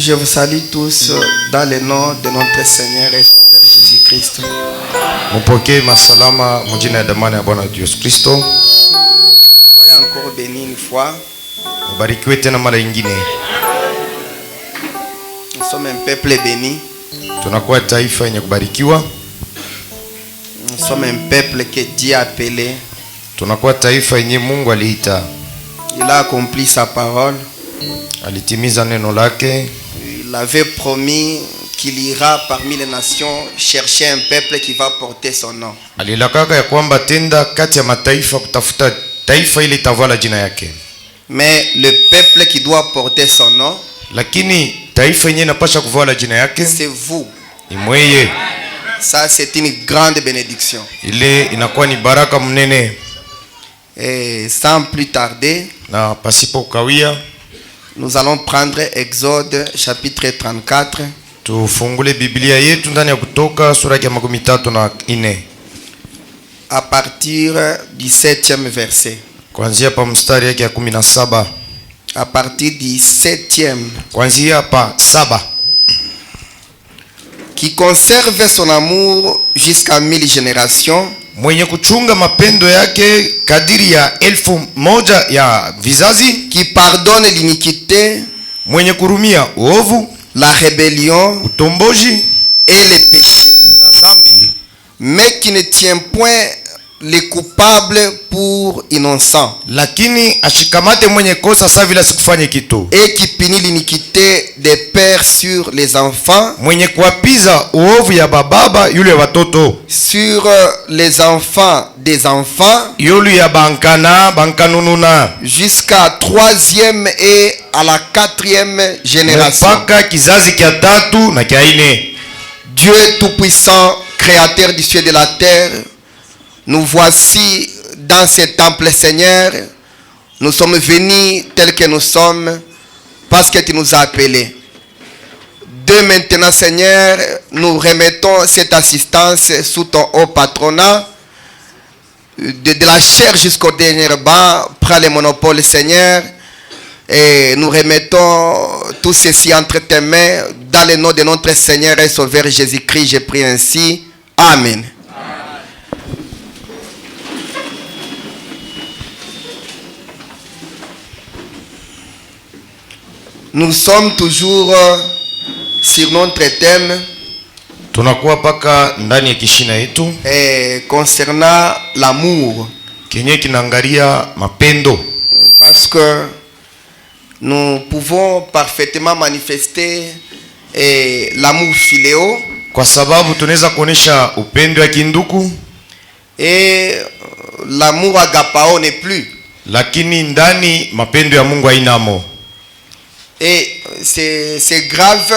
Je vous salue tous dans le nom de notre Seigneur et Sauveur Jésus-Christ. Mupokee masalama mjina ya damani ya Bwana Yesu Kristo. Soyez encore bénis une fois. Mbarikiwe tena mara nyingine. Nous sommes un peuple béni. Tunakuwa taifa yenye kubarikiwa. Nous sommes un peuple que Dieu a appelé. Tunakuwa taifa yenye Mungu aliita. Il a accompli sa parole. Alitimiza neno lake. Il avait promis qu'il ira parmi les nations chercher un peuple qui va porter son nom. Alilakaka ya kwamba tenda kati ya mataifa kutafuta taifa ile itavala jina yake. Mais le peuple qui doit porter son nom, lakini taifa yenyewe inapaswa kuvala jina yake, c'est vous. Ni mweye. Ça c'est une grande bénédiction. Ile inakuwa ni baraka mnene. Et sans plus tarder, na pasipo kawia, nous allons prendre Exode chapitre 34. Tufungule Biblia yetu ndani ya Kutoka sura ya 34 à partir du 7e verset. Kuanzia pa mstari yake ya 17. À partir du 7e. Kuanzia pa 7. Qui conserve son amour jusqu'à 1000 générations. Mwenye kuchunga mapendo yake kadiri ya 1000 ya vizazi. Qui pardonne l'iniquité. Mwenye kurumia uovu, la rébellion, utomboji et les péchés. La zambi. Mais qui ne tient point les coupables pour innocents. Lakini ashikamate mwenye kosa sawa vile sikufanye kitu. Et qui punit l'iniquité des pères sur les enfants. Mwenye kuapiza uovu ya bababa yule watoto. Sur les enfants des enfants. Yule ya bankanununa. Jusqu'à 3e et à la 4e génération. Mpaka kizazi kia 3 na kia 4. Dieu tout-puissant, créateur du ciel et de la terre, nous voici dans ce temple, Seigneur. Nous sommes venus tels que nous sommes parce que tu nous as appelés. De maintenant, Seigneur, nous remettons cette assistance sous ton haut patronat. De la chair jusqu'au dernier banc, prends le monopole, Seigneur. Et nous remettons tout ceci entre tes mains dans le nom de notre Seigneur et Sauveur Jésus-Christ. Je prie ainsi. Amen. Nous sommes toujours sur notre thème. Tunakuwa paka ndani ya kishina yetu. Concernant l'amour. Kenye kinaangalia mapendo. Parce que nous pouvons parfaitement manifester l'amour philéo. Kwa sababu tunaweza kuonesha upendo wa kinduku. Et l'amour agapao n'est plus. Lakini ndani mapendo ya Mungu hainamo. Et c'est grave.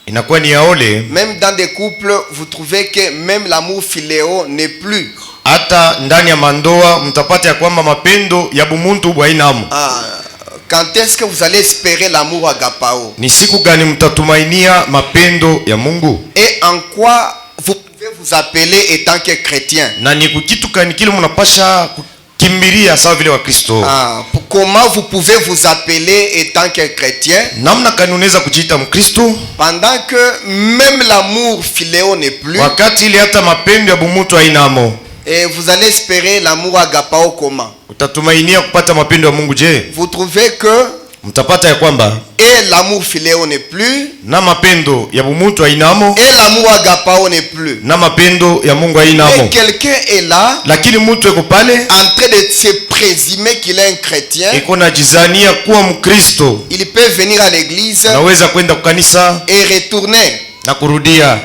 Inakuwa ni yaole. Même dans des couples, vous trouvez que même l'amour philéo n'est plus. Hata ndani ya mandoa mtapata ya kwamba mapendo ya bumuntu hainamo. Quand est-ce que vous allez espérer l'amour agapao? Ni siku gani mtatumainia mapendo ya Mungu? Et en quoi vous pouvez vous appeler étant que chrétien? Na ni kitu gani kile mnapasha kimbiria sawa vile wa Kristo? Comment vous pouvez vous appeler étant que chrétien? Namna gani unaweza kujiita Mkristo pendant que même l'amour philéo n'est plus? Wakati ile hata mapendo ya bumuntu hainamo. Et vous allez espérer l'amour agapao comment? Utatumainia kupata mapendo ya Mungu je? Vous trouvez que mtapata ya kwamba et l'amour philéo n'est plus, na mapendo ya bumuntu hainamo, et l'amour agapao n'est plus, na mapendo ya Mungu hainamo. Et quelqu'un est là, lakini mtu yuko pale en train de se présumer qu'il est un chrétien. Iko na jizania kuwa Mkristo. Il peut venir à l'église, naweza kwenda kukanisa et retourner na kurudia.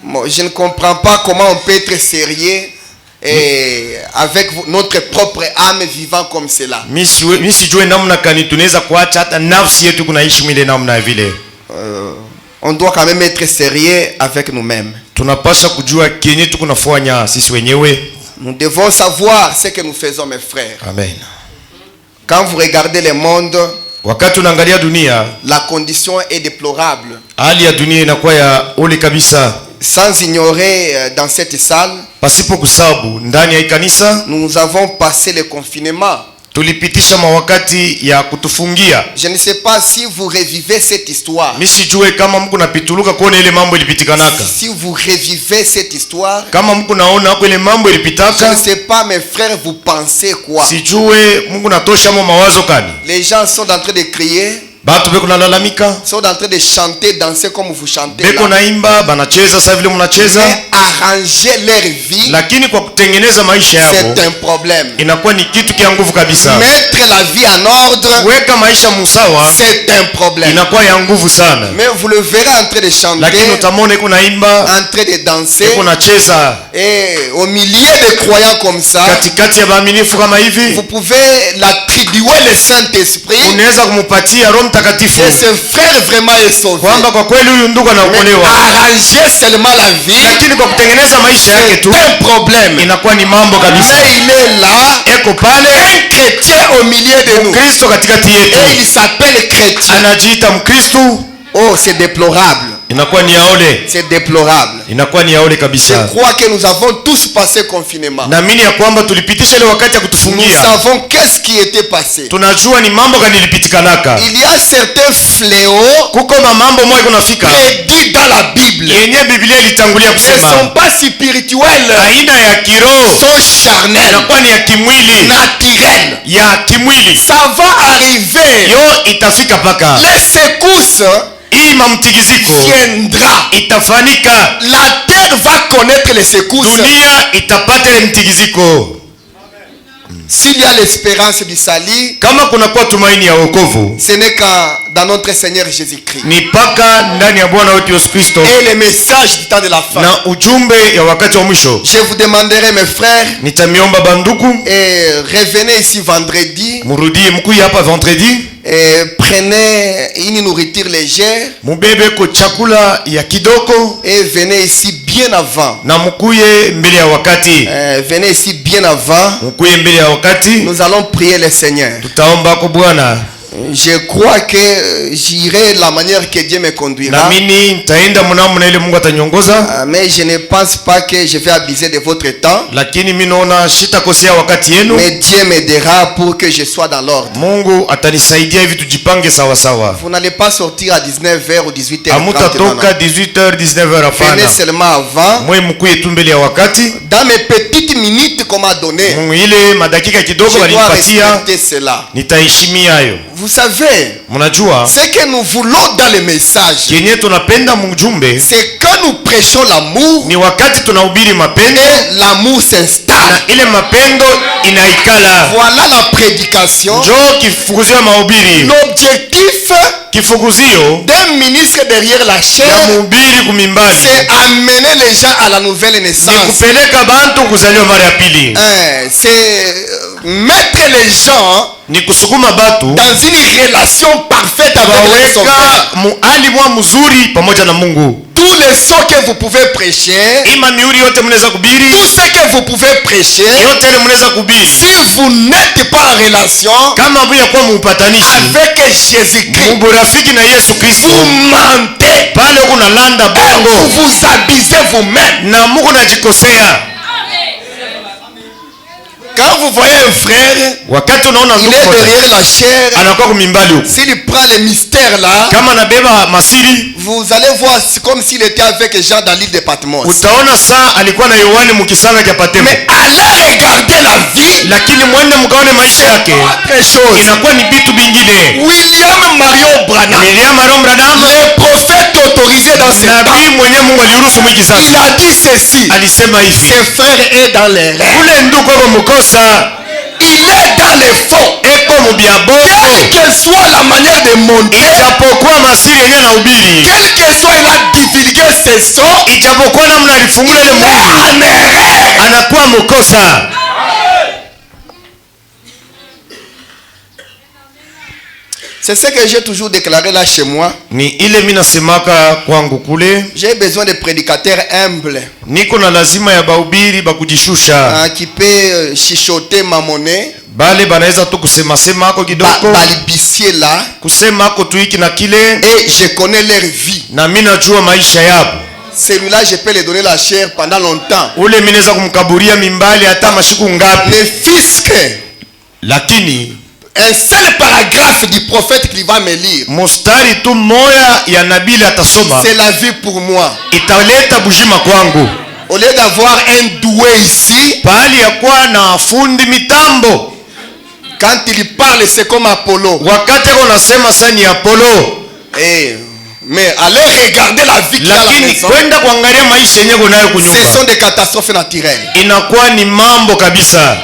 Bon, je ne comprends pas comment on peut être sérieux et avec notre propre âme vivant comme cela. Mimi sijue namna gani tunaweza kuacha hata nafsi yetu kunaishi mwile namna vile. On doit quand même être sérieux avec nous-mêmes. Tunapaswa kujua kenye tukunafanya sisi wenyewe. Nous devons savoir ce que nous faisons, mes frères. Amen. Quand vous regardez le monde, wakati unaangalia dunia, la condition est déplorable. Hali ya dunia inakuwa ya ole kabisa. Sans ignorer dans cette salle, pasipo kusabu ndani ya kanisa, nous avons passé le confinement. tulipitisha mawakati ya kutufungia. Je ne sais pas si vous revivez cette histoire. Misijue kama mko napituluka kuona ile mambo ilipitikanaka. Si vous revivez cette histoire. Kama mko naona hapo ile mambo ilipitaka. Je ne sais pas mes frères, vous pensez quoi? Sijue Mungu natosha mo mawazo kani. Les gens sont en train de crier. Batu beko nalalamika. Sont en train de chanter, danser comme vous chantez. Beko naimba, banacheza sasa vile mnacheza. Mais arranger leur vie. Lakini kwa kutengeneza maisha yako. C'est un problème. Inakuwa ni kitu kia nguvu kabisa. Mettre la vie en ordre. Weka maisha musawa. C'est un problème. Inakuwa ya nguvu sana. Mais vous le verrez en train de chanter. Lakini utamwona iko naimba. En train de danser. Iko nacheza. Et au milieu de croyants comme ça. Katikati ya waaminifu kama hivi. Vous pouvez l'attribuer le Saint-Esprit. Unaweza kumupatia Roho Mtakatifu. Et ce frère vraiment est sauvé. Kwamba kwa kweli huyu ndugu anaokolewa. Arranger seulement la vie. Lakini kwa kutengeneza maisha yake tu. C'est un problème. Inakuwa ni mambo kabisa. Mais il est là. Eko pale. Un chrétien au milieu de nous. Kristo katikati yetu. Et il s'appelle chrétien. Anajiita Mkristo. Oh, c'est déplorable. Inakuwa ni yaole. C'est déplorable. Inakuwa ni yaole kabisa. Je crois que nous avons tous passé confinement. Naamini ya kwamba tulipitisha ile wakati ya kutufungia. Nous savons qu'est-ce qui était passé. Tunajua ni mambo gani ilipitikanaka. Il y a certains fléaux. Kuko mambo moja kunafika. Prédit dans la Bible. Yenye Biblia ilitangulia kusema. Ne sont pas spirituels. Aina ya kiroho. Sont charnels. Inakuwa ni ya kimwili. Naturel. Ya kimwili. Ça va arriver. Yo itafika paka. Les secousses. Hii mamtigiziko viendra. Itafanika. La terre va connaître les secousses. Dunia itapata ile mtigiziko. S'il y a l'espérance du salut, kama kuna kwa tumaini ya wokovu, ce n'est qu'à dans notre Seigneur Jésus-Christ. Ni paka ndani ya Bwana wetu Yesu Kristo. Et le message du temps de la fin. Na ujumbe ya wakati wa mwisho. Je vous demanderai mes frères. Nitamiomba banduku. Et revenez ici vendredi. Murudie mkuyi hapa vendredi. Et prenez une nourriture légère. Mubebe ko chakula ya kidoko. Et venez ici bien avant. Na mkuye mbele ya wakati. Venez ici bien avant. Mkuye mbele ya wakati. Nous allons prier le Seigneur. Tutaomba kwa Bwana. Je crois que j'irai la manière que Dieu me conduira. Naamini nitaenda mnamna ile Mungu atanyongoza. Mais je ne pense pas que je vais abuser de votre temps. Lakini mimi naona sitakosea wakati yenu. Mais Dieu m'aidera pour que je sois dans l'ordre. Mungu atanisaidia hivi tujipange sawa sawa. Vous n'allez pas sortir à 19h ou 18h. Amutatoka 18h 19h hapana. Venez seulement avant. Mwe mkuye tu mbele ya wakati. Dans mes petites minutes qu'on m'a donné. Ile madakika kidogo walinipatia. Nitaheshimia hayo. Vous savez, ce que nous voulons dans le message, c'est quand nous prêchons l'amour, et l'amour s'installe. Voilà la prédication. L'objectif d'un ministre derrière la chair, c'est amener les gens à la nouvelle naissance. C'est mettre les gens dans une relation parfaite avec le Sauveur. Tous les sons que vous pouvez prêcher, tout ce que vous pouvez prêcher, si vous n'êtes pas en relation avec Jésus-Christ, vous mentez, vous vous abusez vous-même. Quand vous voyez un frère, il est derrière la chair, s'il prend les mystères là, vous allez voir comme s'il était avec Jean dans l'île de Patmos. Mais allez regarder la vie, autre chose. William Marion Branham, le prophète autorisé dans ce temps, il a dit ceci: ce frère est dans les rêves. Il est dans les faux. Quelle que soit la manière de monter, quelle que soit il a divulgué ses sons, il est en erreur. C'est ce que j'ai toujours déclaré là chez moi. J'ai besoin de prédicateurs humbles. Qui peut chichoter ma monnaie. Balibicier là. Et je connais leur vie. Celui-là, je peux lui donner la chair pendant longtemps. Le fisc. lakini un seul paragraphe du prophète qu'il va me lire, mustari tu moya ya nabii atasoma, c'est la vie pour moi. italeta bujima kwangu. Au lieu d'avoir un doué ici, Pahali ya kuwa na fundi mitambo, quand il parle, c'est comme Apollo. wakati unasema sani Apollo, Mais allez regarder la vie qu'il y a à la lakini maison. kwenda kuangalia maisha yenyewe kunayo Ce kunyumba, sont des catastrophes naturelles. inakuwa ni mambo kabisa.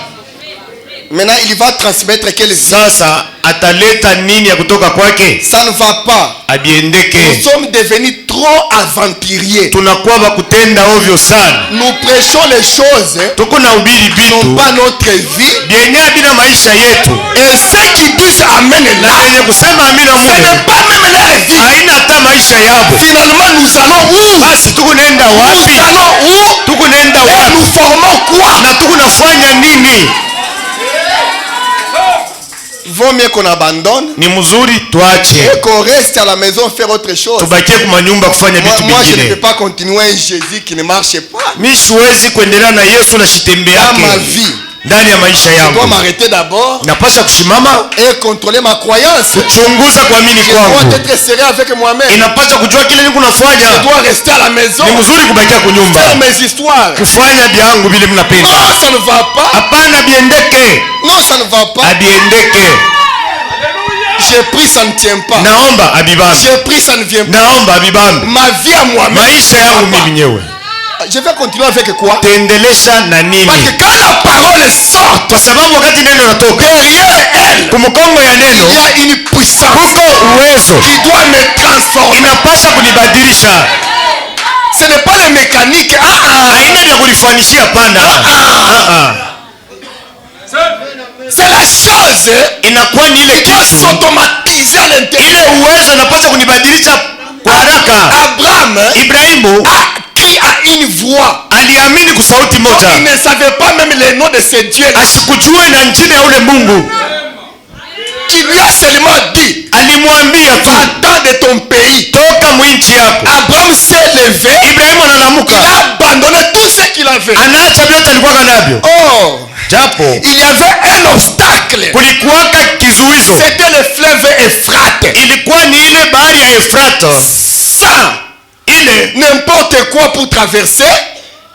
Maintenant, il va transmettre quelle vie? Sasa ataleta nini ya kutoka kwake? Ça ne va pas. Abiendeke. Nous sommes devenus trop aventuriers. Tunakuwa bakutenda ovyo sana. Nous prêchons les choses Tuko na ubiri qui bitu n'ont pas notre vie. bienya bila maisha yetu, Et ceux qui disent Amen na là, yenye kusema amina ce Mungu n'est pas même leur vie. haina hata maisha yabo. Finalement, nous allons où? Basi tuko nenda Nous wapi? allons où? Tuko nenda Et wapi? nous formons quoi? Na tuko nafanya nini? Vaut mieux qu'on abandonne Ni mzuri tuache, et qu'on reste à la maison faire autre chose. tubakie kwa manyumba kufanya vitu Moi, je ne peux vingine. pas continuer un Jésus qui ne marche pas Mimi siwezi kuendelea na Yesu na shitembe dans ma yake vie. ndani ya maisha Je dois yangu. m'arrêter d'abord Napasha kushimama et contrôler ma croyance. kuchunguza kuamini Je dois kwangu. être sérieux avec moi-même. Inapasha kujua kile niko nafanya. Je dois rester à la maison, Ni mzuri kubakia kunyumba faire mes histoires. kufanya vyangu vile mnapenda. Non, ça ne va pas. Hapana, biendeke Non, ça ne va pas. abiendeke. J'ai pris, ça ne tient pas. Naomba abibambi, J'ai pris, ça ne vient pas. naomba abibambi. Ma vie à moi-même. Maisha yangu mimi mwenyewe Je vais continuer avec quoi? tendelesha na Parce nini? que quand la parole sort, Kwa sababu wakati neno natoka derrière elle, kumkongo ya il neno y a une puissance kuko uwezo qui doit me transformer. inapasha kunibadilisha. Ce n'est pas les mécaniques. Haina vya kulifanishia, pana. C'est la chose Inakuwa ni ile qui doit kitu, s'automatiser à l'intérieur. ile uwezo inapasha kunibadilisha kwa haraka. Abraham Ibrahimu a crié à une voix. aliamini kwa sauti moja, Il ne savait pas même les noms de ces dieux asikujue na njina ya ule Mungu. qui lui a seulement dit, Alimwambia tu, va-t'en de ton pays. toka mwinchi yako. Abraham s'est levé, Ibrahimu il analamuka, a abandonné tout ce qu'il avait. anaacha vyote alikuwa navyo, Oh, japo il y avait un obstacle. kulikuwaka kizuizo. C'était le fleuve Euphrate. Ilikuwa ni ile bahari ya Efrata, Sans ile n'importe quoi pour traverser,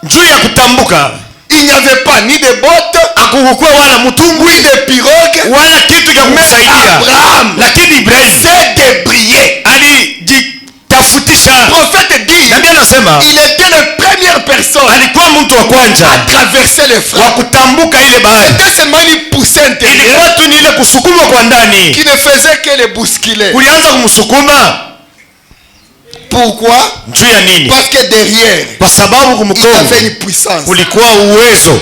juu ya kutambuka. il n'y avait pas ni de bottes, Hakukuwa wala mtumbwi ni de pirogues. wala kitu cha Mais kumsaidia, Abraham lakini Ibrahimu s'est débrouillé. alijitafutisha. Le prophète dit, Nabii anasema il était la première personne alikuwa mtu wa à kwanza traverser le wa fleuve. kutambuka ile bahari. C'était seulement une poussée intérieure Ilikuwa tu ni ile kusukuma kwa ndani, qui ne faisait que le bousculer. kulianza kumsukuma. Pourquoi? Juu ya nini? Parce que derrière, Kwa sababu il kumkongo avait une puissance. kulikuwa uwezo.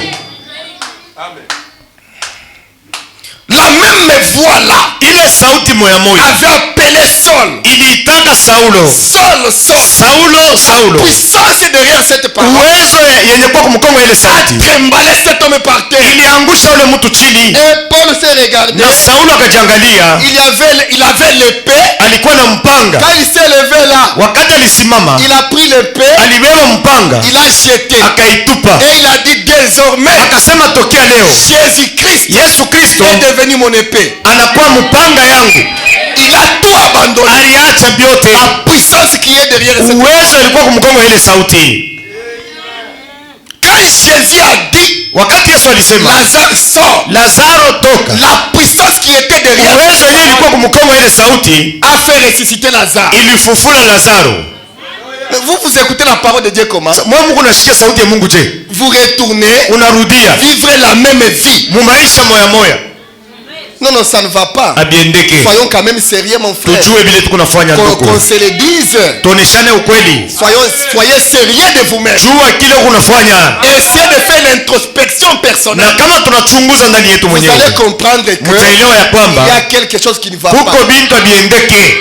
La même voix là Ile sauti moya moya avait appelé Saul. iliitaka Saulo, Saul, Saul. Saulo, Saulo. Puissance derrière cette parole Uwezo yenye kwa kumkongo ile a sauti tremblé cet homme par terre. iliangusha ule mtu chini, Et Paul s'est regardé. na Saulo akajiangalia. Il avait l'épée. Alikuwa na mpanga. Quand il s'est levé là, Wakati alisimama, il a pris l'épée, alibeba mpanga il a jeté. akaitupa, Et il a dit désormais, akasema tokea leo Jésus-Christ Yesu Kristo est devenu mon épée. anakuwa mpanga yangu. Il a tout abandonné. Aliacha vyote. La puissance qui est derrière cette. Uwezo ilikuwa kumkongo ile sauti. Quand Jésus a dit, Wakati Yesu alisema Lazare sort, Lazaro toka, la puissance qui était derrière uwezo yenyewe ilikuwa kumkongo ile sauti a fait ressusciter Lazare. ilifufula Lazaro. Mais vous écoutez la parole de Dieu comment? Mwa Mungu nasikia sauti ya Mungu, je, Vous retournez, unarudia vivre la même vie. mu maisha moya moya? Non, non, ça ne va pas. Abiendeke. Soyons quand même sérieux, mon frère. Tujue vile tuko nafanya Qu'on ndugu. se le dise. Tuoneshane ukweli. Soyez sérieux de vous-même. Jua kile unafanya. Essayez de faire l'introspection personnelle. Na kama tunachunguza ndani yetu Vous allez mwenyewe, comprendre que mtaelewa ya il y kwamba a quelque chose qui ne va huko pas. bintu abiendeke.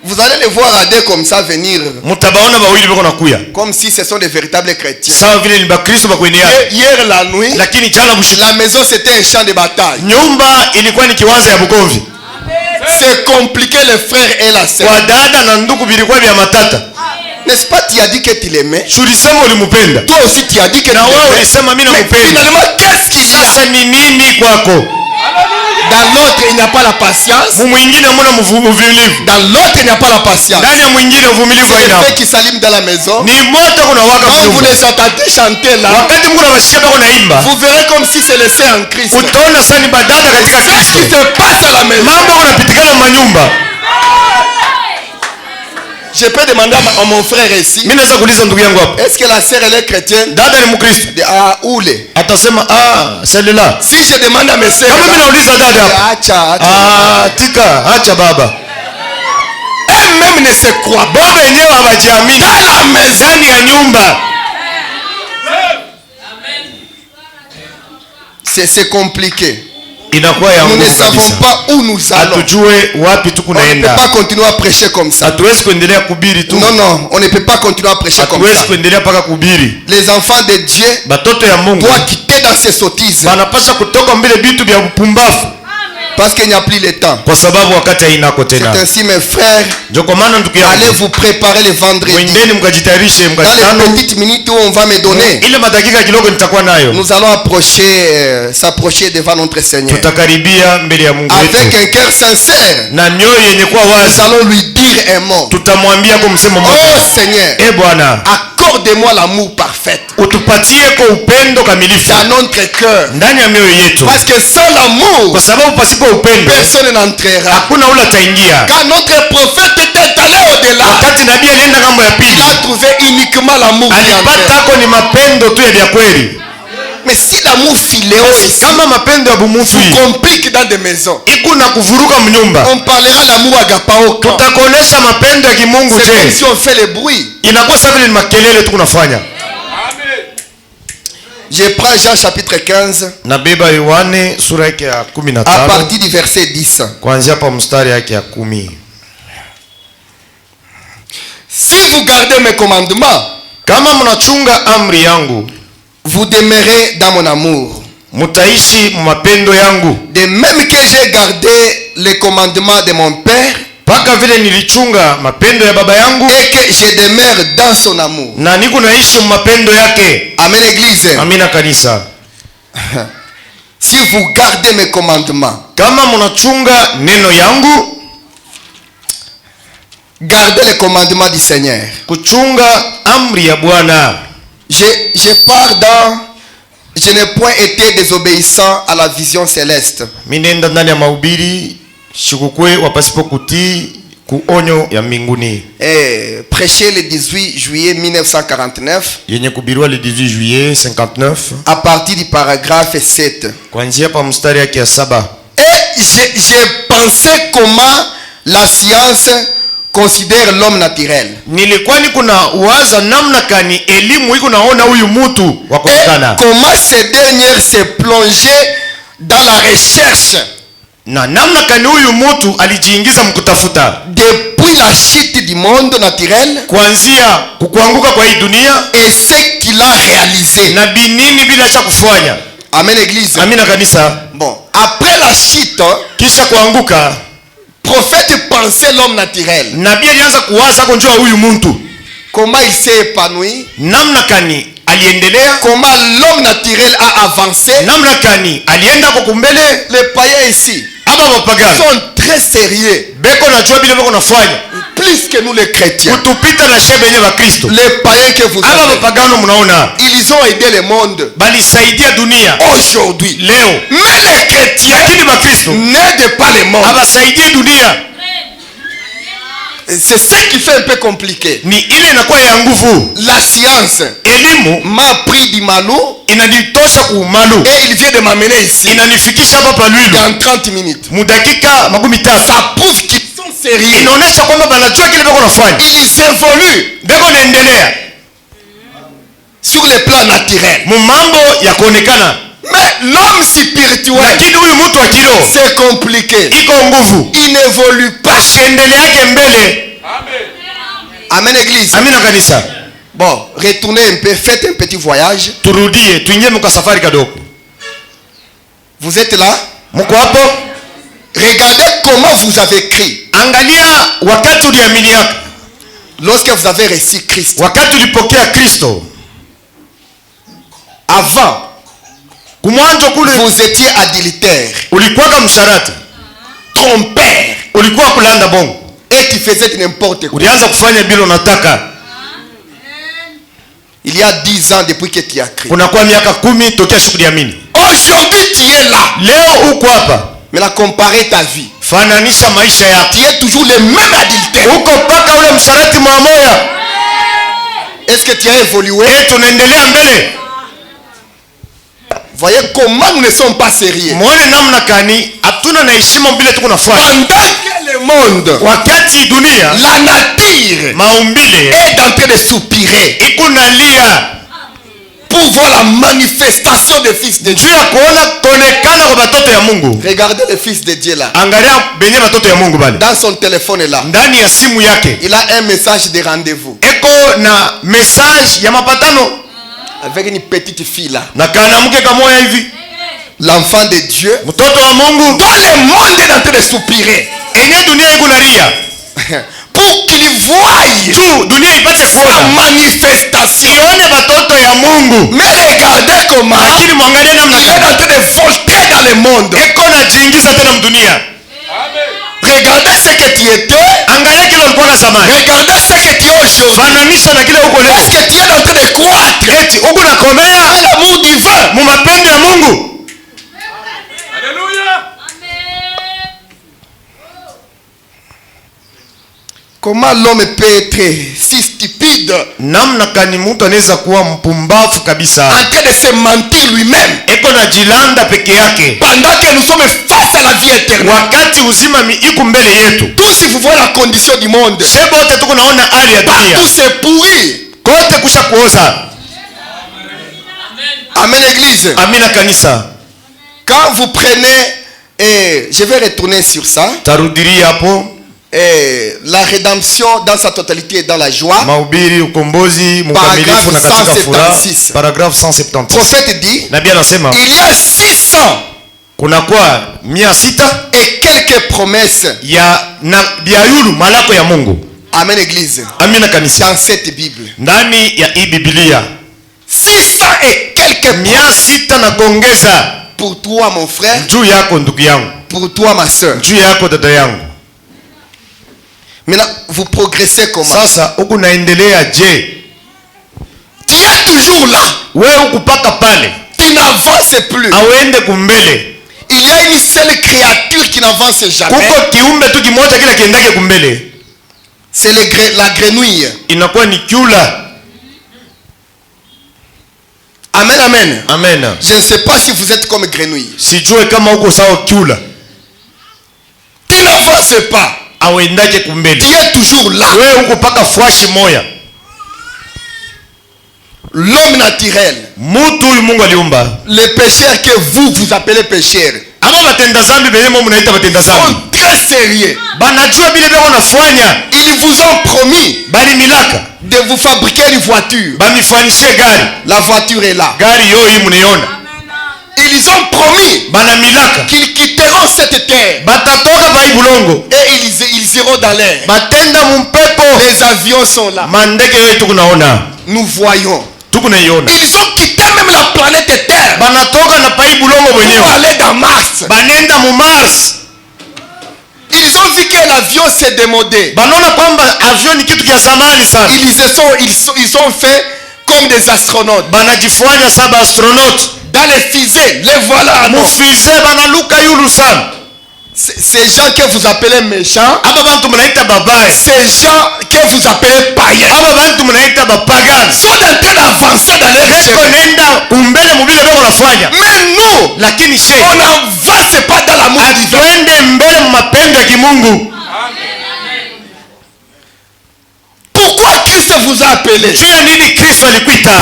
Vous allez les voir à deux comme ça venir, Mutabaona bawili bako nakuya comme si ce sont des véritables chrétiens. sawa vile ni Bakristo bakwendea, Hier la nuit, lakini jana bushika la maison c'était un champ de bataille. nyumba ilikuwa ni kiwanja ya bugomvi. C'est compliqué les frères et la sœur. Kwa dada na ndugu vilikuwa vya matata. N'est-ce pas, tu as dit que tu l'aimais? Ulisema ulimupenda. Toi aussi tu as dit que tu Na wewe l'aimais. ulisema mimi Mais nakupenda. finalement, qu'est-ce qu'il y a? Sasa ni nini kwako? Dans l'autre, il n'y a pas la patience. Mwingine hamuna uvumilivu. Dans l'autre, il n'y a pas la patience. Ndani ya mwingine uvumilivu C'est haina. le fait qui s'allume dans la maison. Ni moto kuna waka Quand vous mnyumba. les entendez chanter là, Wakati mko na washika bako naimba, vous verrez comme si c'est laissé en Christ. utaona sasa ni badala katika Qu'est-ce qui Kristo. se passe à la maison? Mambo kunapitikana manyumba. Je peux demander à mon frère ici, Mimi naweza kuuliza ndugu yangu hapa. est-ce que la sœur elle est chrétienne? Dada ni Mkristo. Ah, oule. Atasema celle-là. Si je demande à mes sœurs, Kama mimi nauliza dada hapa. acha. Tika, acha baba. Elles-mêmes ne se croient pas. Baba wenyewe hawajiamini. Dans la maison. Ndani ya nyumba. C'est compliqué. Inakuwa ya Nous ne nguvu savons kabisa. pas où nous allons. Hatujue wapi tuko On ne peut naenda. pas continuer à prêcher comme ça. Hatuwezi kuendelea kuhubiri tu. Non, non, on ne peut pas continuer à prêcher comme Hatuwezi ça. kuendelea paka kuhubiri. Les enfants de Dieu Batoto ya Mungu doivent quitter dans ces sottises. banapasha kutoka mbele vitu vya upumbavu Parce qu'il n'y a plus le temps. kwa sababu wakati hainako C'est tena. ainsi, mes frères, Ndio kwa maana ndugu allez yangu, vous préparer le vendredi. mwendeni mkajitayarishe Dans mkatano. les petites minutes où on va me donner, Ile madakika kidogo nitakuwa nayo. nous allons s'approcher devant notre Seigneur. Tutakaribia mbele ya Mungu Avec wetu un cœur sincère, na mioyo yenye kuwa nous wazi, allons lui dire un mot. tutamwambia kwa msemo mmoja. Oh Seigneur, E Bwana, accorde-moi l'amour parfait utupatie kwa upendo kamilifu dans notre cœur. ndani ya mioyo yetu, Parce que sans l'amour, kwa sababu pasipo upendo personne n'entrera. hakuna ule ataingia. Quand notre prophète était allé au-delà, Wakati nabii alienda ngambo ya il pili, a trouvé uniquement l'amour qui alipata entrait. ako ni mapendo tu ya vya kweli. Mais si l'amour filéo ici Kama mapendo ya bumutu hii complique dans des maisons, iko na kuvuruga mnyumba, on parlera l'amour agapao quand. tutakuonesha mapendo ya kimungu. C'est comme Je, si on fait le bruit. inakuwa sawa vile ni makelele tu kunafanya. Je prends Jean chapitre 15 Nabeba Yohane sura yake ya à 15 partir du verset 10. kuanzia pa mstari yake ya 10. Si vous gardez mes commandements, Kama mnachunga amri yangu, vous demeurez dans mon amour. mutaishi mapendo yangu, De même que j'ai gardé les commandements de mon Père mpaka vile nilichunga mapendo ya baba yangu et que je demeure dans son amour. na niko naishi mapendo yake. Amen, Église. Amina kanisa. Si vous gardez mes commandements, Kama mnachunga neno yangu, gardez les commandements du Seigneur. kuchunga amri ya Bwana. Je pars dans... Je n'ai point été désobéissant à la vision céleste. Minenda ndani ya mahubiri shikukwe wapasipo kutii kuonyo ya mbinguni Et prêché le 18 juillet 1949 yenye kubiriwa le 18 juillet 59 à partir du paragraphe 7. kuanzia pa mstari yake ya 7. Et j'ai pensé comment la science considère l'homme naturel. Nilikuwa niko na waza namna kani elimu iko naona huyu mtu wa Et kuonekana comment ces dernières se plongeaient dans la recherche na namna kani huyu mtu alijiingiza mkutafuta depuis la chute du monde naturel kuanzia kukuanguka kwa hii dunia et ce qu'il a réalisé. na binini bila cha kufanya. Amen, Église. Amina kanisa. Bon, après la chute, Kisha kuanguka, prophète pensait l'homme naturel. nabii alianza kuwaza konjua huyu mtu Comment il s'est épanoui, namna kani aliendelea, comment l'homme naturel a avancé. namna kani alienda kwa kumbele. Les païens ici Aba wapagano sont très sérieux, beko najua bila beko nafanya plus que nous les chrétiens. kutupita na shebe yenye wa Kristo. Les païens que vous Aba avez, wapagano mnaona ils ont aidé le monde balisaidia dunia aujourd'hui. leo, Mais les chrétiens lakini wa Kristo n'aident pas le monde. abasaidie dunia. C'est ce qui fait un peu compliqué. Ni ile inakuwa ya nguvu. La science Elimu m'a pris du malou inanitosha kuumalu, et il vient de m'amener ici inanifikisha hapa Palwilu dans 30 minutes. mudakika makumi tatu. Ça prouve qu'ils sont sérieux. Inaonesha kwamba banajua kile beko nafanya, Ils évoluent beko naendelea sur le plan naturel. mumambo ya kuonekana. Mais l'homme spirituel, Lakini huyu mtu wa kiroho c'est compliqué. iko nguvu, Il n'évolue pas. asiendeleake mbele. Amen, Église. Amina kanisa. Bon, retournez un peu, faites un petit voyage. Turudie tuingie mka safari kadogo. Vous êtes là? Mko hapo? Regardez comment vous avez écrit. Angalia wakati uliamini yako. Lorsque vous avez reçu Christ, wakati ulipokea Kristo, avant, kumwanzo kule vous étiez adultère, ulikuwa msharati, trompeur, ulikuwa kulanda bongo, et tu faisais n'importe quoi. ulianza kufanya bila unataka. Il y a 10 ans depuis que tu as créé. Kunakuwa miaka 10 tokea siku niamini. Aujourd'hui tu es là. Leo uko hapa. Maintenant comparer ta vie. Fananisha maisha yako. Tu es toujours le même adultère. Uko paka ule msharati mmoja. Est-ce que tu as évolué? Tunaendelea mbele. Voyez comment nous ne sommes pas sérieux. Muone namna kani hatuna na heshima mbele tuko nafuata. Pendant que le monde, wakati dunia, la nature, maumbile est en train de soupirer, iko nalia pour voir la manifestation des fils de Dieu. Juu ya kuona konekana kwa batoto ya Mungu. Regardez le fils de Dieu là. Angalia benye batoto ya Mungu bale. Dans son téléphone là. Ndani ya simu yake. Il a un message de rendez-vous. Eko na message ya mapatano. Avec une petite fille là. Na kanamke kamoya hivi. L'enfant de Dieu. Mtoto wa Mungu. Dans le monde est en train de soupirer. Enye dunia iko nalia. Pour qu'il voie juu dunia ipate sa manifestation. Ione batoto ya Mungu. Mais regardez comment lakini mwangalie namna il est en train de volter dans le monde. Eko na jiingiza tena mdunia. Regardez ce que tu étais. Angalia kile ulikuwa na zamani. Regardez ce que tu es aujourd'hui. Fananisha na kile uko leo. Est-ce que tu es en train de croître? Eti uko nakomea dans l'amour divin. Mu mapendo ya Mungu. Comment l'homme peut être si stupide, namna kani mtu anaweza kuwa mpumbavu kabisa, en train de se mentir lui-même, eko na jilanda peke yake, pendant que nous sommes face à la vie éternelle. wakati uzima iko mbele yetu. Tous si vous voyez la condition du monde, sebote tuko naona hali ya dunia, tout c'est pourri, kote kusha kuoza. Amen église. Amina kanisa. Quand vous prenez, et je vais retourner sur ça, tarudiria hapo. Et la rédemption dans sa totalité est dans la joie. Mahubiri ukombozi mkamilifu na katika furaha. Paragraphe 176. Prophète dit, nabii anasema il y a 600 kuna kwa 600 et quelques promesses ya na biayulu malako ya Mungu. Amen église. Amina kanisa. Dans cette Bible. Ndani ya hii Biblia 600 et quelques 600 na kuongeza. Pour toi mon frère. Juu yako ndugu yangu. Pour toi ma sœur. Juu yako dada yangu. Maintenant, vous progressez comment? Sasa huku naendelea je? Tu es toujours là. Wewe ukupaka pale. Tu n'avances plus. Auende kumbele. Il y a une seule créature qui n'avance jamais. Kuko kiumbe tu kimoja kile kiendake kumbele. C'est la grenouille. Inakuwa ni kiula. Amen, amen. Amen. Je ne sais pas si vous êtes comme grenouille. Sijue kama uko sawa kiula. Tu n'avances pas. Auendake kumbele. Tu es toujours là. Wewe uko paka fwashi moya. L'homme naturel. Mutu huyu Mungu aliumba. Les pécheurs que vous appelez pécheurs. Aba batenda zambi benye Mungu naita batenda zambi. Sont très sérieux. Banajua bile beko nafanya. Ils vous ont promis bali milaka de vous fabriquer une voiture. Bamifanishe gari. La voiture est là. Gari yo hii mniona. Ils ont promis bana milaka qu'ils quitteront cette terre. Batatoka bai bulongo. Et ils iront dans l'air. Batenda mumpepo. Les avions sont là. Mandege yetu kunaona. Nous voyons. Tukunaiona. Ils ont quitté même la planète Terre. Banatoka na pai bulongo mwenyewe. Pour aller dans Mars. Banenda mu Mars. Ils ont vu que l'avion s'est démodé. Banona kwamba avion ni kitu kia zamani sana. Ils ont fait comme des astronautes. Banajifanya saba astronautes. Dans les fusées, les voilà. Mu fusée banaluka yulu sana. Ces gens que vous appelez méchants, ces gens que vous appelez païens, sont en train d'avancer dans leur chemin. Mais nous, on n'avance pas dans l'amour divin. Pourquoi Christ vous a appelé?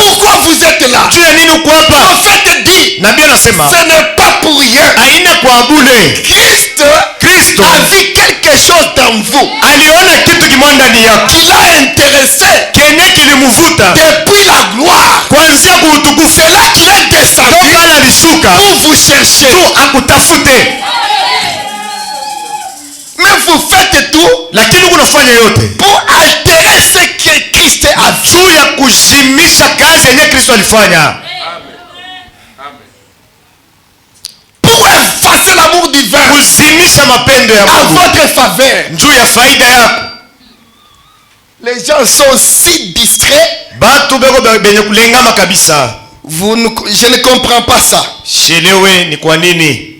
Pourquoi vous êtes là? Le prophète dit, ce n'est pas pour rien. Christ a vu quelque chose dans vous qui l'a intéressé depuis la gloire. C'est là qu'il est descendu pour vous chercher. Mais vous faites tout pour altérer ce Kristo alifanya pour effacer l'amour divin kuzimisha mapendo ya à Mungu votre faveur. juu ya faida yako. Les gens sont si distraits. Batu beko benye kulengama kabisa. Je ne comprends pas ça. Shelewe ni kwa nini?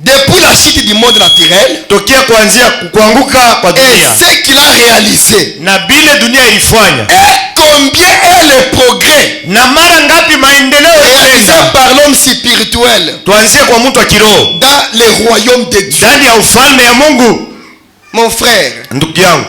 Depuis la chute du monde naturel, Tokia kuanzia kuanguka kwa et dunia ce qu'il a réalisé, na bile dunia ilifanya, et combien est le progrès na mara ngapi maendeleo réalisé yaleta. par l'homme spirituel Tuanzie kwa mtu wa kiroho dans le royaume de Dieu. ndani ya ufalme ya Mungu. Mon frère, Ndugu yangu,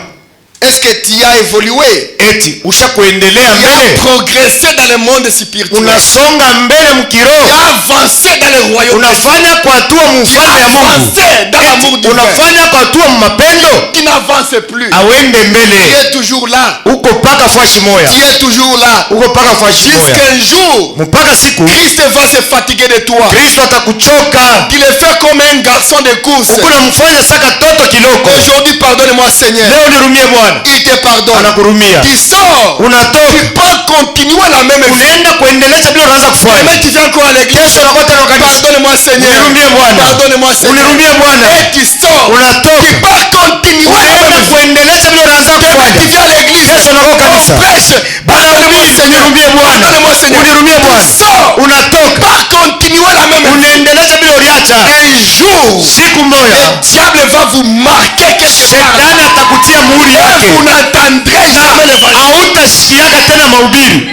est-ce que tu as évolué? eti usha kuendelea Tu as mbele, progressé dans le monde spirituel. unasonga mbele Tu mkiroho, as avancé dans le royaume de Dieu. unafanya kwa hatua Tu mufalme ya as Mungu, avancé dans l'amour divin. unafanya kwa hatua mapendo, Tu n'avances plus. awende Tu mbele, es toujours là. uko paka fashi moya, Tu es toujours là. uko paka fashi moya, Jusqu'à un jour, mpaka siku Christ va se fatiguer de toi. Kristo atakuchoka. Tu le fais comme un garçon de course. Ukuna mfanya saka toto kiloko. Aujourd'hui, pardonne-moi, Seigneur. Leo nirumie Bwana, Il te pardonne. anakurumia. Tu sors. Unatoka, Tu peux continuer la même vie. unaenda kuendeleza bila unaanza kufanya. Mais tu viens encore à l'église. Kesho unakuwa tena kanisa. Pardonne-moi, Seigneur. Unirumie Bwana, Pardonne-moi, Seigneur. unirumie Bwana. Et tu sors. Unatoka, Tu peux continuer la unaenda même vie. kuendeleza bila unaanza Tu kufanya. viens à l'église. Kesho unakuwa On kanisa. prêche. Pardonne-moi, Unirumie Seigneur. Bwana, Pardonne-moi, Seigneur. unirumie Bwana. Tu sors. Unatoka, Pas continuer la même vie. unaendeleza bila uliacha. Un jour, Siku moja le diable va vous marquer quelque part. shetani atakutia muhuri Et yake, vous n'entendrez jamais l'évangile. hautasikiaka tena mahubiri.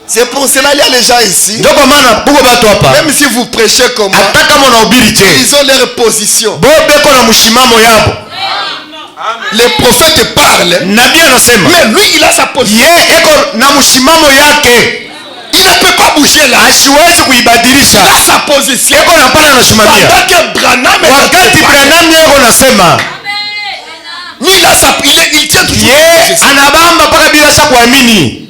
C'est pour cela qu'il y a les gens ici. Ndio kwa maana buko batu hapa, Même si vous prêchez comme moi, hata kama unahubiri je, ils ont leur position. bo beko na mshimamo yabo. Les prophètes parlent, Nabii anasema mais lui il a sa position. ye eko na mshimamo yake, Il ne peut pas bouger là. asiwezi Il kuibadilisha. a sa position. Eko na pale anasimamia. Pendant que Branham est Wakati Branham yeko nasema, lui il a sa, il tient toujours sa ye position. anabamba mpaka bila sa kuamini.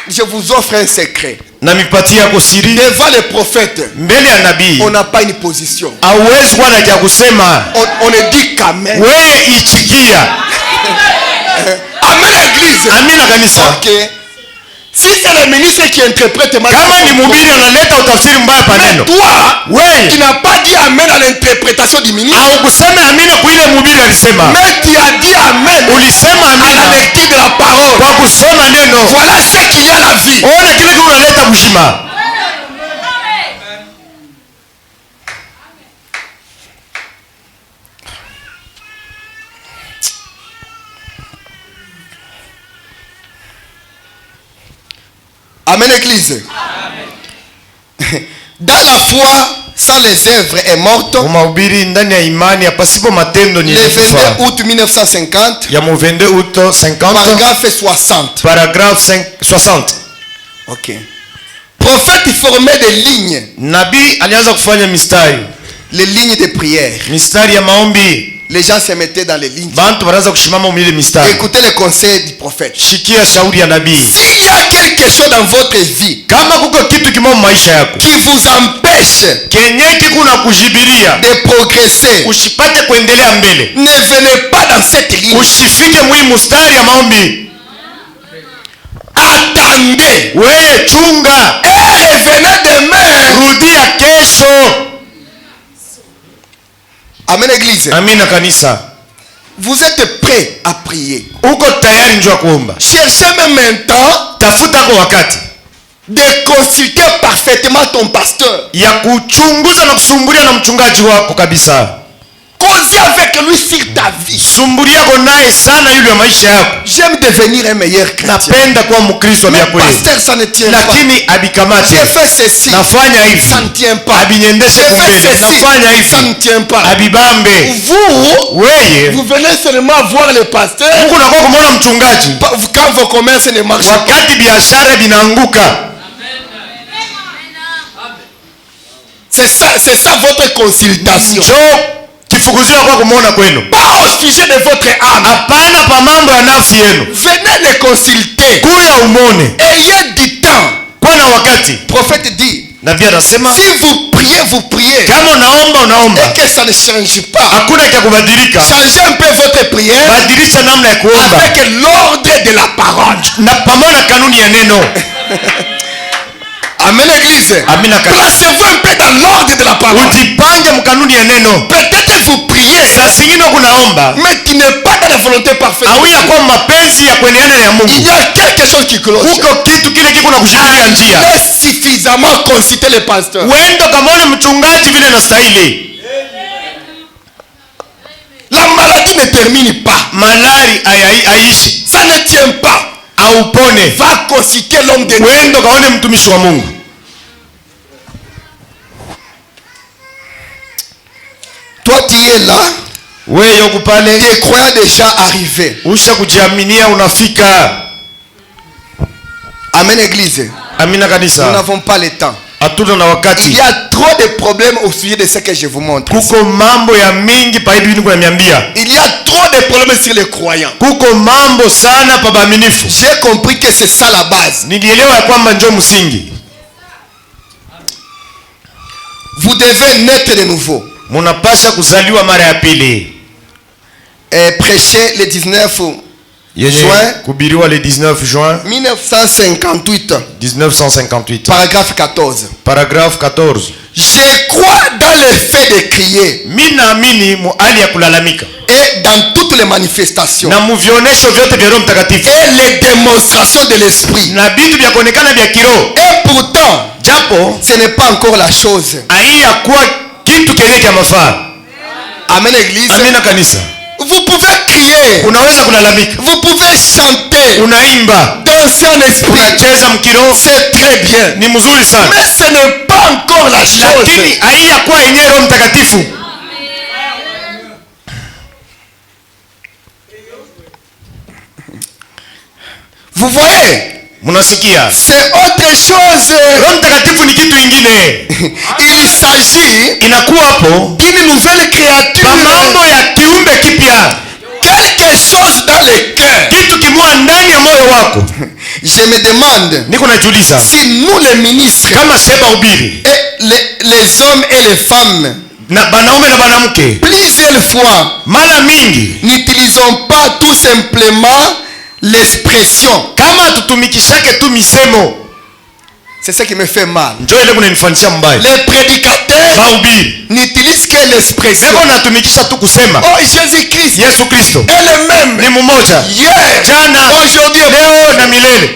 Je vous offre un secret. Na mipatia yako siri Devant les prophètes, mbele ya nabii, on n'a pas une position. hauwezi kuwa na kia kusema. On ne dit qu'amen. Wewe ichikia. Amen l'église. Amina kanisa. Ok. Si c'est le ministre qui interprète mal, Kama ni mhubiri analeta utafsiri mbaya mais paneno, toi, tu wewe n'as pas dit amen à l'interprétation du ministre, au kusema amina kuile mhubiri alisema, mais tu as dit amen ulisema à la amina lecture de la parole. kwa kusoma neno. Voilà ce qu'il y a la vie. Ona kile kile unaleta bushima. Amen l'église. Dans la foi, sans les œuvres est morte. Mahubiri ndani ya imani ya pasipo matendo ni Le 22 kufa. août 1950, Ya mu 22 août 50, paragraphe 60. paragraphe 60. Ok. Prophète formait des lignes, Nabii alianza kufanya mistari, les lignes de prière. mistari ya maombi. Les gens se mettaient dans les lignes. Bantu wanaanza kushimama mwile mistari. Écoutez les conseils du prophète. Shikia shauri ya nabii. S'il y a quelque chose dans votre vie Kama kuko kitu kimoja maisha yako qui vous empêche kenye kikuna kujibiria de progresser, usipate kuendelea mbele, ne venez pas dans cette ligne. usifike mwi mustari ya maombi. Attendez. Wewe chunga, Et revenez demain. rudia kesho. Amen église. Amina kanisa. Vous êtes prêts à prier. Uko tayari njoo kuomba. Cherchez même un temps Tafuta kwa wakati de consulter parfaitement ton pasteur. ya kuchunguza na kusumbulia na mchungaji wako kabisa. Causez avec lui sur ta vie. Sumbulia kwa naye sana yule wa maisha yako. J'aime devenir un meilleur chrétien. Napenda kuwa Mkristo Mais vya kweli. pasteur, ça ne tient pas. Lakini abikamate. J'ai fait ceci. Nafanya hivi. Ça ne tient pas. Abiniendeshe J'ai fait kumbele. ceci. Nafanya Ça ne hivi. tient pas. Abibambe. Vous Weye. venez seulement voir le pasteur Mungu nakuwa kumwona mchungaji quand vos commerces ne marchent pas. wakati biashara vinaanguka. C'est ça votre consultation. Njoo kifukuzio kwa kumwona kwenu. Pas au sujet de votre âme. Hapana pa mambo ya nafsi yenu. Venez les consulter. Kuya umone. Ayez du temps. Kwa na wakati. Prophète dit, nabii anasema si vous priez, vous priez, kama unaomba et que ça ne change pas, hakuna cha kubadilika, changez un peu votre prière badilisha namna ya kuomba avec l'ordre de la parole. na pamoja na kanuni ya neno. Amen, église. Amina kanisa. Placez-vous un peu dans l'ordre de la parole. Ujipange mkanuni ya neno. Peut-être vous priez, Saa zingine kunaomba mais qui n'est pas dans la volonté parfaite. au ya kwa mapenzi ya kuendelea ya Mungu. Il y a quelque chose qui cloche. Huko kitu kile kiko na kushikilia njia. Laisse suffisamment consulter le pasteur. Uende kamaone mchungaji vile inastahili. La maladie ne termine pas. Malari aishi. Ça ne tient pas. Aupone. Va consulter l'homme de Dieu. Uende kaone mtumishi wa Mungu. Toi tu es là. Wewe yuko pale. Tu crois déjà arrivé. Usha kujiaminia unafika. Amen, église. Amina kanisa. Nous n'avons pas le temps. Hatuna na wakati. Il y a trop de problèmes au sujet de ce que je vous montre. Kuko mambo ya mingi pa hivi niko niambia. Il y a trop de problèmes sur les croyants. Kuko mambo sana pa baaminifu. J'ai compris que c'est ça la base. Nilielewa ya kwamba ndio msingi. Vous devez naître de nouveau. Munapasha kuzaliwa mara ya pili. Prêcher le 19 juin, kubiriwa le 19 juin 1958. 1958. Paragraphe 14. Paragraphe 14. Je crois dans le fait de crier. Mina amini mu hali ya kulalamika. Et dans toutes les manifestations. Na muvionesho vyote vya Roho Mtakatifu. Et les démonstrations de l'esprit. Na vitu vya kuonekana vya kiroho. Et pourtant, japo ce n'est pas encore la chose. Aiya kuwa kitu kenye cha mafaa. Amen, église. Amina kanisa. Vous pouvez crier. Unaweza kulalamika. Vous pouvez chanter. Unaimba. Danser en esprit. Unacheza mkiroho. C'est très bien. Ni mzuri sana. Mais ce n'est pas encore la chose. Lakini aiya kuwa yenyewe Roho Mtakatifu. Vous voyez? Munasikia? C'est autre chose. Roho Mtakatifu ni kitu ingine. Il s'agit inakuwa hapo d'une nouvelle créature. Mambo ya kiumbe kipya. Quelque chose dans le cœur. Kitu kimwa ndani ya moyo wako. Je me demande. Niko najiuliza. Si nous les ministres. Kama seba ubiri. Et les hommes et les femmes. Na banaume na banamke. Plusieurs fois. Mara mingi. N'utilisons pas tout simplement l'expression. Kama tutumikishake tu misemo. C'est ça qui me fait mal. Njoo ile kunanifanisha mbaya. Les prédicateurs n'utilisent que l'expression. Leo natumikisha tu kusema. Oh, Jésus-Christ. Yesu Kristo. Elle même. Ni mmoja. Hier. Jana. Aujourd'hui. Leo na milele.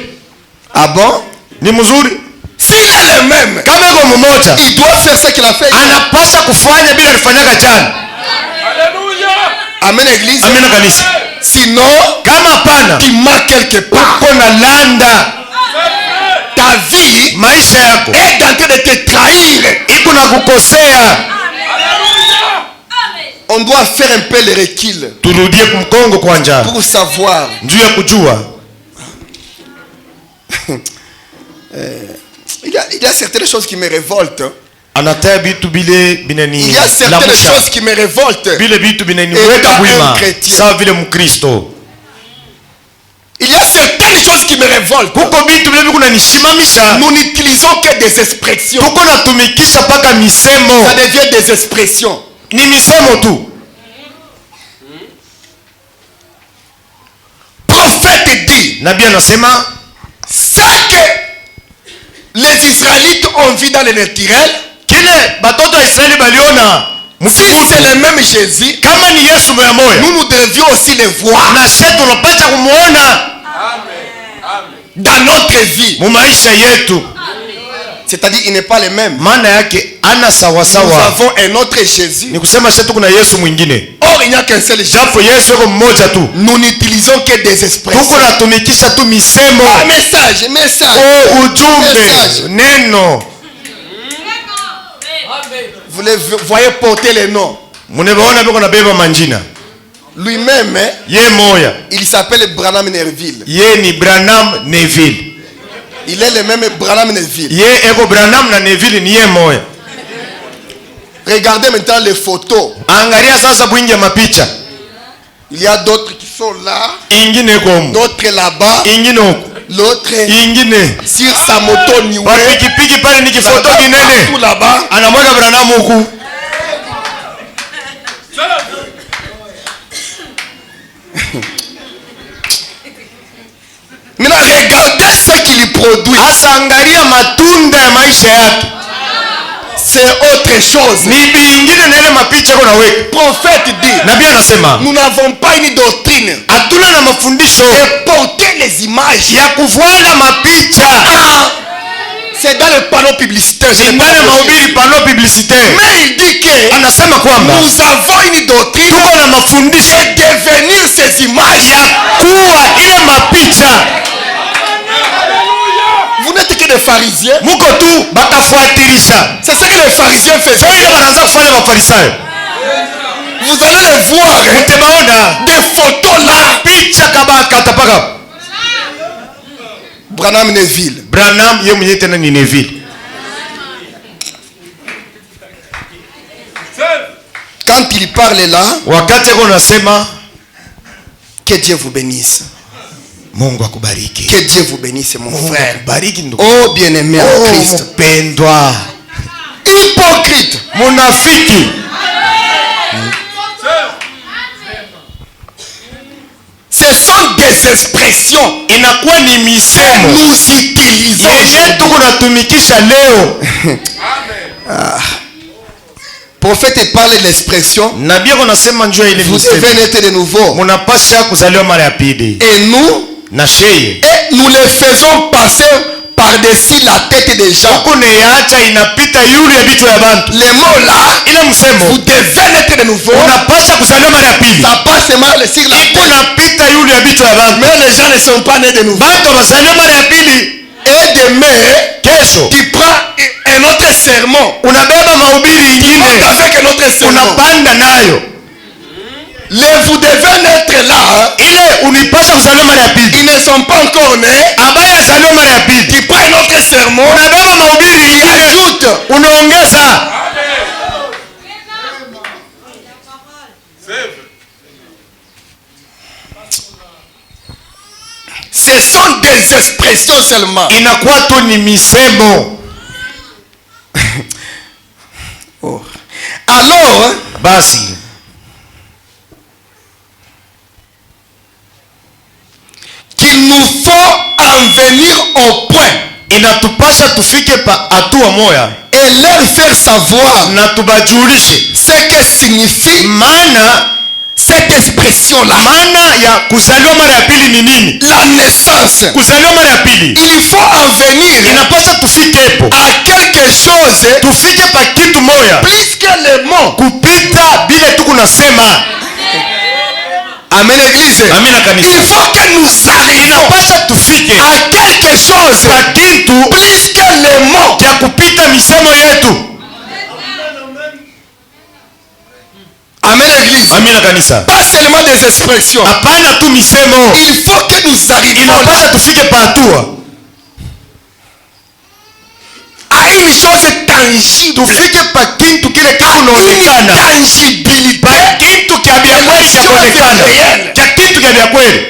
Ah bon? Ni mzuri. Si elle est même. Kama yuko mmoja. Il doit faire ce qu'il a fait. Anapasha kufanya bila alifanyaga jana. Alléluia. Amen, église. Amina kanisa. Sinon, kama hapana, tu manques quelque part. Uko na landa. Ta vie, maisha yako, est en train de te trahir. Iko na kukosea. On doit faire un peu le recul. Turudie kumkongo kwanja. Pour savoir. Njuu ya kujua. Il y a certaines choses qui me révoltent. Il y a certaines choses qui me révoltent. Il y a certaines choses qui me révoltent. Nous n'utilisons que des expressions. Ça devient des expressions. Prophète dit. Ce que les Israélites ont vu dans le naturel. Si c'est le même Jésus, nous devions aussi le voir dans notre vie. C'est-à-dire il n'est pas le même. Nous avons un autre Jésus. Or il n'y a qu'un seul Jésus. Nous n'utilisons que des expressions. Message. Vous les voyez porter les noms. Lui-même, il s'appelle Branham Neville. Il est le même Branham Neville. Regardez maintenant les photos. Il y a d'autres qui sont là, d'autres là-bas. L'autre ingine sur sa moto niwe. kwa pikipiki pale ni kifoto kinene Tout là-bas. anamwaga Branham huku. Maintenant, regardez ce qu'il produit. Asa angalia matunda ya maisha yake. C'est autre chose. Ni bingine na ile mapicha kuna weka. Prophète dit, Nabii anasema nous n'avons pas une doctrine hatuna na mafundisho de porter les images. ya kufuata mapicha. Ah, c'est dans le panneau publicitaire. Ni ndani ya mahubiri pano publicitaire. Mais il dit que Anasema kwamba nous avons une doctrine tuko na mafundisho de devenir ces images. ya kuwa ile mapicha. Vous n'êtes que des pharisiens. Muko tu batafuatilisha. C'est ce que les pharisiens Sasa faisaient. ile wanaanza kufanya mafarisayo. Vous allez les voir. Mtabaona Des photos là. picha kama katapaka. Branham Neville. Branham yeye mwenyewe tena ni Neville. Quand il parle là, Wakati ako nasema que Dieu vous bénisse. Mungu akubariki. Que Dieu vous bénisse, mon Mungu frère. akubariki ndugu. Oh bien-aimé en Christ. Mpendwa. Hypocrite. Munafiki. Ce sont des expressions Inakuwa ni que misemo nous utilisons. yenye tuko natumikisha leo. Prophète parle de l'expression. Nabii ako nasema njoo ile Vous misemo. devez naître de nouveau. Munapasha kuzaliwa mara ya pili. Et nous, Na sheye. nous les faisons passer par-dessus la tête des gens. Huko ne yaacha inapita yule ya vitu ya bantu. Les mots là, Ile msemo vous devez naître de nouveau. unapasha kuzaliwa mara ya pili. Ça passe mal sur la Iko tête. napita yule ya vitu ya bantu. Mais les gens ne sont pas nés de nouveau. Bantu bazaliwa mara ya pili. Et demain, Kesho tu prends un autre sermon. unabeba mahubiri ingine Avec un autre sermon. unapanda nayo. Vous devez naître là. Ile unipasha kuzaliwa mara ya pili. Ils ne sont pas encore nés. Ambaye azaliwa mara ya pili. Tu prends un autre sermon. Unabeba mahubiri Tu ingine ajoutes. unaongeza. Ce sont des expressions seulement. Inakuwa tu ni misemo. Oh. Alors, Basi qu'il nous faut en venir au point inatupasha tufike pa hatua moya et leur faire savoir na tubajulishe ce que signifie maana cette expression-là. maana ya kuzaliwa mara ya pili ni nini. La naissance. Kuzaliwa mara ya pili Il faut en venir inapasha tufikepo, à quelque chose tufike pa kitu moya plus que les mots. kupita bile tuku nasema. Amen, église. Amina kanisa. Il faut que nous arrivions Inapasha tufike à quelque chose pa kitu plus que les mots. kya kupita misemo yetu. Amen, église. Amina kanisa. Pas seulement des expressions. Hapana tu misemo. Il faut que nous arrivions Inapasha tufike pa hatua à une chose tangible. tufike pa kintu kile kitu Une naonekana, tangibilité. pa kintu kya vya kweli kya kuonekana, kya kitu kya vya kweli.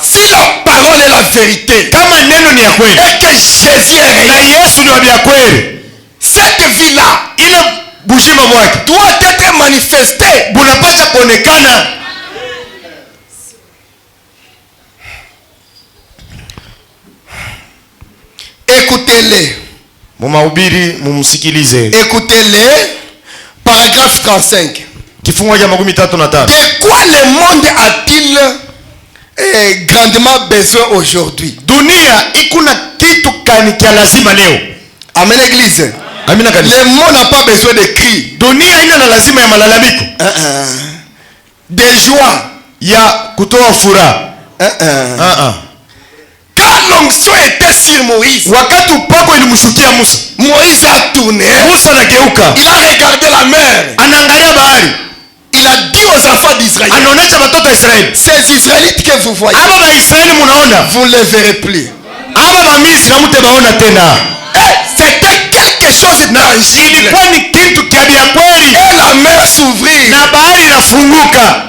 Si la parole est la vérité Kama neno ni ya kweli et que Jésus est na réel, Yesu ni wa vya kweli, cette vie-là ile bujima mwake doit être manifestée. bunapasha kuonekana. Écoutez-les. Mumahubiri mumsikilize. Écoutez-les. Paragraphe 35. Kifungo cha 35. De quoi le monde a-t-il grandement besoin aujourd'hui? Dunia ikuna kitu kani kya lazima leo. Amen, église. Amina kanisa. Le monde n'a pas besoin de cris, Dunia ina na lazima ya malalamiko, de joie. ya kutoa furaha. Quand l'onction était sur Moïse, Wakati upako ilimshukia Musa, Moïse a tourné, Musa anageuka, il a regardé la mer, anaangalia bahari, il a dit aux enfants d'Israël, anaonesha watoto wa Israeli, ces Israélites que vous voyez, aba ba Israeli munaona, vous ne les verrez plus. aba ba Misri hamutabaona tena. C'était quelque chose de tangible. Ilikuwa ni kitu kya vya kweli, Et la mer s'ouvrit. na bahari inafunguka.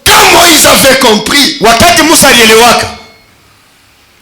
Quand Moïse a avait compris, wakati Musa alielewaka,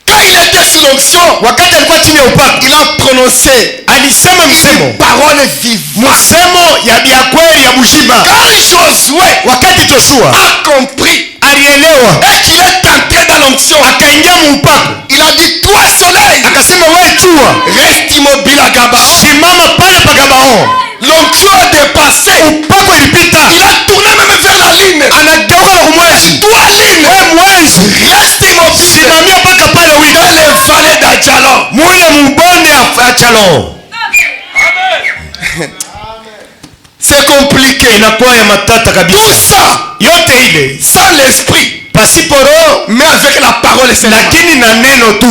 quand il était sous l'onction, wakati alikuwa chini ya upako, il a prononcé alisema msemo, parole vive. msemo ya kweli ya bushima. Quand Josué Wakati Joshua a compris alielewa et qu'il est entré dans l'onction, akaingia muupako, il a dit toi soleil, akasema wewe jua reste immobile à Gabaon. simama pale pa Gabaon. L'onction a dépassé. Upako ilipita, Il a tourné même vers la lune. anageuka kumwezi, Toi lune, wewe mwezi reste immobile simamia mpaka pale wiki dans les vallées d'Adjalon. mule mubonde ya Chalon. C'est compliqué. Inakuwa ya matata Tout kabisa ça yote ile, sans l'esprit, pasipo roho, mais avec la parole seulement. lakini na neno tu.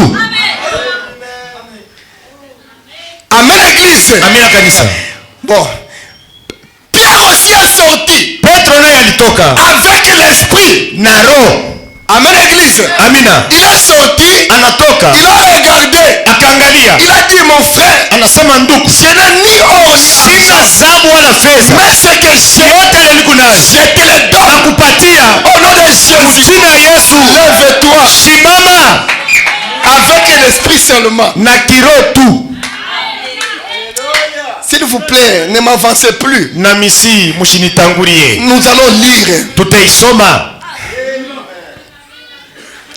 Amen l'église. Amina kanisa. Bon. Pierre aussi est sorti Petro naye alitoka avec l'esprit. na roho. Amen l'église. Amina, Il est sorti, anatoka il a regardé, akaangalia, il a dit mon frère, anasema ndugu, je n'ai ni or ni sina argent, zabu wala fedha, mais ce que j'ai, yote ile niko nayo je te le donne. nakupatia Au nom de Jésus, jina ya Yesu. lève-toi Simama avec l'esprit seulement. na kiroho tu. S'il vous plaît, ne m'avancez plus. Na misi mushinitangulie, Nous allons lire. tutaisoma.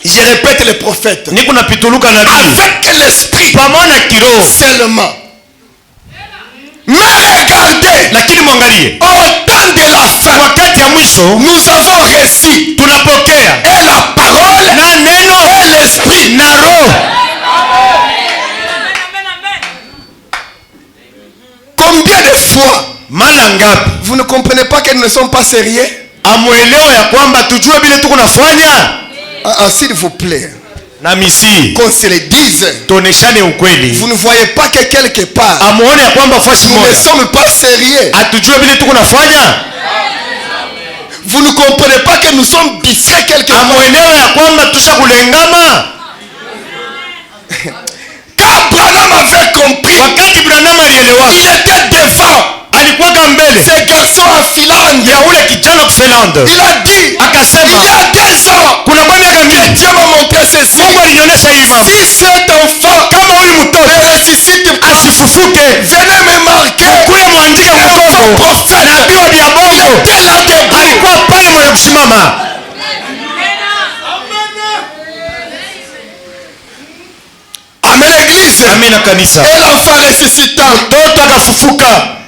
Je répète les prophètes. Niko napituluka nabii Avec l'esprit pamoja na kiroho, seulement. Mais regardez, lakini mwangalie, au temps de la fin, wakati ya mwisho nous avons reçu tunapokea et la parole na neno et l'esprit. na roho. Combien de fois Mara ngapi vous ne comprenez pas que nous ne sommes pas sérieux? amuelewa ya kwamba tujue vile tuko nafanya? S'il vous plaît, Na misi qu'on se le dise. tuoneshane ukweli, Vous ne voyez pas que quelque part amuone ya kwamba fashi nous ne moja sommes pas sérieux. atujue vile tuko nafanya. Vous ne comprenez pas que nous sommes distraits quelque part. Amuelewe ya kwamba tusha kulengama. Quand Branham avait compris, Wakati Branham alielewa, il était devant alikuwa mbele ces garçons en Finlande. ya ule kijana wa Finland, Il a dit, il y akasema a 2 ans, kuna kwa miaka que mbili Dieu m'a montré ceci. Mungu alinionyesha hii mambo. Si cet enfant Kama huyu mtoto ne ressuscite pas, asifufuke, venez me marquer. kuya mwandike mkono nabii wa vya bongo Dès la début, alikuwa pale mwenye kusimama. amen l'église. Amina kanisa. Et l'enfant ressuscitant. Mtoto akafufuka.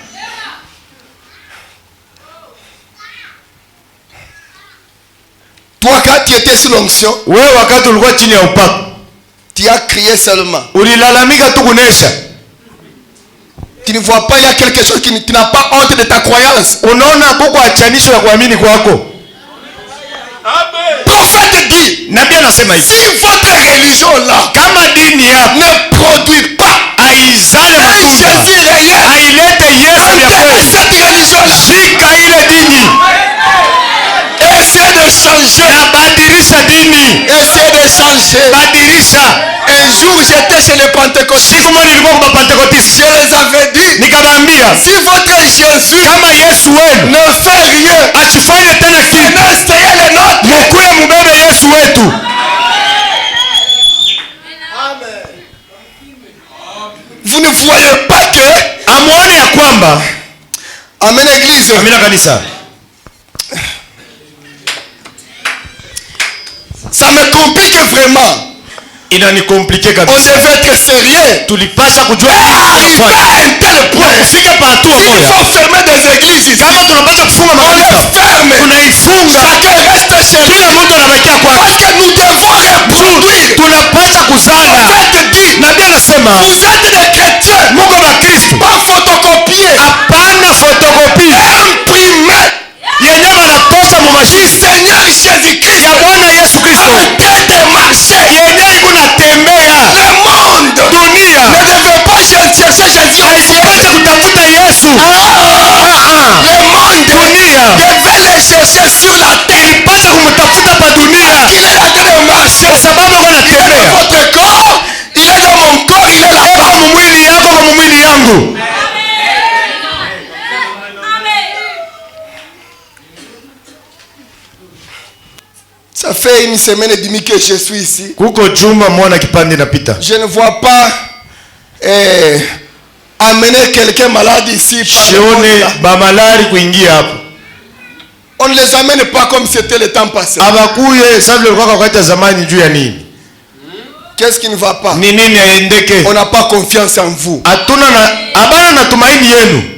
Toi, quand tu étais sous l'onction, Wewe wakati ulikuwa chini ya upako, tu as crié seulement. ulilalamika tu kunesha. Tu ne vois pas, il y a quelque chose qui tu n'as pas honte de ta croyance. Unaona kuko achanisho ya kuamini kwako. Prophète dit, Nabii anasema hivi, si votre religion là kama dini yako ne produit pas aizale un matunda, Jésus réel, ailete Yesu ya enlevez kweli, cette religion là. shika ile dini Essayez de changer. na badilisha dini, Essayez de changer. badilisha. Un jour, j'étais chez les Pentecôtistes. Siku moja nilikuwa kwa Pentekoste, Je les avais dit, nikawaambia si votre Jésus kama Yesu wenu ne fait rien, asifanye tena kitu, essayez le nôtre. mukuye mubebe Yesu wetu. Vous ne voyez pas que, Amuone ya kwamba, amen église, amina kanisa, ça me complique vraiment. inanikomplike On kabisa. devait être sérieux. Tulipasha kujua Arrivé à un tel point, kufika pa hatua il moja, faut fermer des églises ici. kama tunapasha kufunga On makanisa, les ferme. tunaifunga, Chacun reste chez lui. kila mtu anabakia kwake. Parce que nous devons reproduire. Tunapasha kuzala. Prophète dit, Nabii anasema vous êtes des chrétiens, muko Bakristo, pas photocopiés, hapana fotokopi imprimés yenye wanatosha mu du mashine Seigneur Jésus-Christ. ya Bwana Yesu Kristo En train de marcher. yenye iko natembea. Le monde Dunia ne devait pas chercher Jésus. haipashe kutafuta Yesu. Le monde Dunia devait le chercher sur la terre. ilipasha kumtafuta pa dunia, Il est en train de marcher. kwa sababu iko Il est dans natembea. votre corps, il est dans mon corps, il est là-bas. Eko mumwili yako kwa mumwili yangu. Ça fait une semaine et demie que je suis ici. Kuko juma mwana kipande napita. Je ne vois pas amener quelqu'un malade ici. Shione ba malari kuingia hapa. On ne les amène pas comme c'était le temps passé. Abakuye sababu kwa wakati ya zamani juu ya nini? Qu'est-ce qui ne va pas? Ni nini aendeke? On n'a pas confiance en vous. Atuna na abana na tumaini yenu.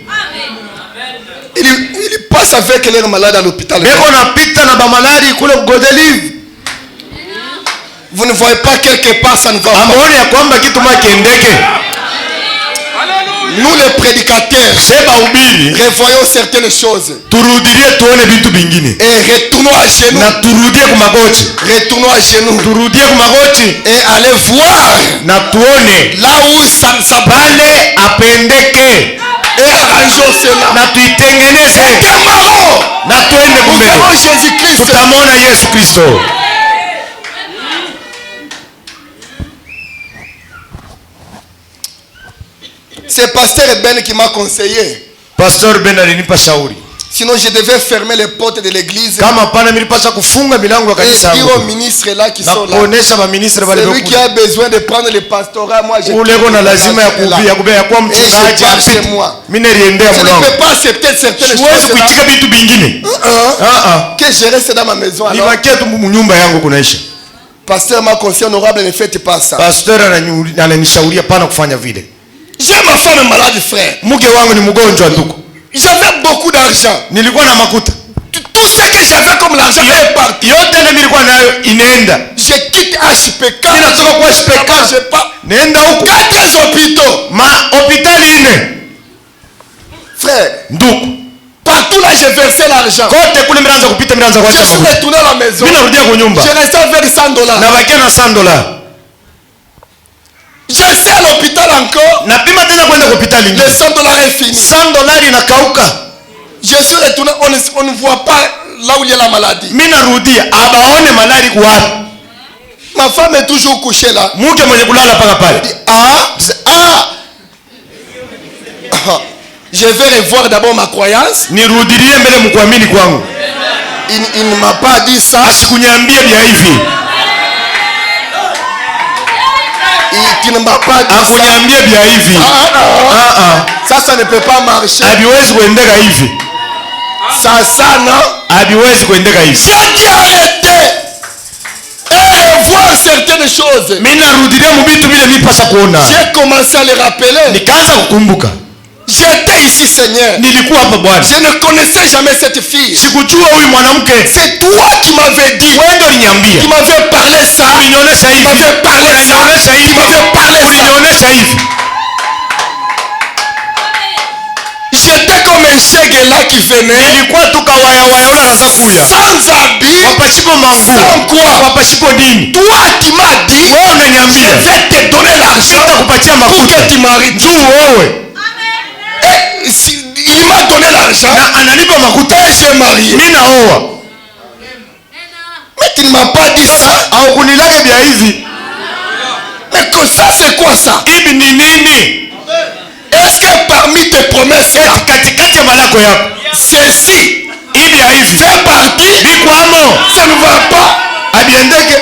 Il passe avec les malades à l'hôpital. Beko napita na ba malari kule Godelive. Vous ne voyez pas quelque part ça ne va pas. Amone ya kwamba kitu makiendeke. Nous les prédicateurs, revoyons certaines choses. Turudirie tuone vitu vingine. Et retournons à genoux. Na turudie kwa magoti. Retournons à genoux. Turudie kwa magoti. Et allez voir. Na tuone là où ça pale apendeke. Et arrangeons cela. Na tuitengeneze. Na tuende mbele. Nous verrons Jésus-Christ. Tutamona Yesu Kristo. C'est pasteur Ben qui m'a conseillé. Pasteur Ben alinipa shauri. Sinon je devais fermer les portes de l'église. Kama pana nilipaswa kufunga milango ya kanisa. Et dire aux ministres là qui sont là. Kuonesha ba ministre wale celui qui a besoin de prendre le pastorat, moi je. Ule kona lazima ya kubea kwa mchungaji apite. Mimi niliendea mlango. Je ne peux pas accepter certaines choses. Siwezi kuitika vitu vingine. Que je reste dans ma maison alors. Nibakie tu nyumba yangu kunaisha. Pasteur m'a conseillé honorable, ne faites pas ça. Pasteur ananishauri pana kufanya vile. J'ai ma femme malade frère. Mke wangu ni mgonjwa ndugu. J'avais beaucoup d'argent. Nilikuwa na makuta. Tout ce que j'avais comme l'argent est parti. Yote nilikuwa nayo inaenda. Je quitte HPK. Ninatoka kwa HPK. Je pas. Nenda huko. 4 hôpitaux. Hospitali 4. Frère. Ndugu. Partout là j'ai versé l'argent. Kote kule mnaanza kupita mnaanza kuacha. Je suis retourné à la maison. Mimi narudia kwa nyumba. Je restais avec $100. Na bakia na $100. J'essaie à l'hôpital encore. Na pima tena kwenda kwa hospitali. Les $100 est fini. $100 inakauka. Je suis retourné, on ne voit pas là où il y a la maladie. Mimi narudia abaone malari wapi. Ma femme est toujours couchée là. Mke mwenye kulala paka pale. Je vais revoir d'abord ma croyance. Nirudilie mbele mkuamini kwangu. Il ne m'a pas dit ça. Asikunyambia bia hivi. Il ne m'a pas dit ça. Akunyambia bia hivi. Ça ne peut pas marcher. Habiwezi kuendeka hivi. Ça non. Habiwezi kuendeka hivi. J'ai dit arrêter. Et voir certaines choses. Mimi narudilia mbitu vile nipasha kuona. J'ai commencé à les rappeler. Nikaanza kukumbuka. J'étais ici Seigneur. Nilikuwa hapa Bwana. Je ne connaissais jamais cette fille. Sikujua huyu mwanamke. C'est toi qui m'avais dit. Wewe ndio uliniambia. Qui m'avait parlé ça. Ulinionyesha hivi. Qui m'avait parlé ça. Ulinionyesha hivi. Qui m'avait parlé ça. Ulinionyesha hivi. J'étais comme un chèque là qui venait. Nilikuwa tu kawaya waya na zakuya. Sans habit. Wapashiko manguo. Sans quoi? Wapashiko nini? Toi tu m'as dit. Wewe unaniambia. Je vais te donner l'argent. Nitakupatia mafuta. Pour que tu m'arrêtes. Njoo wewe. Il m'a donné l'argent. Na ananipa makuta. Et j'ai marié. Mimi naoa. Mais tu ne m'as pas dit ça. Au kunilage bia hivi. Mais que ça c'est quoi ça? Hivi ni nini? Est-ce que parmi tes promesses là, katikati ya malako yako ceci hivi ya hivi fait partie? Bikwamo. Ça ne va pas. Abiendeke.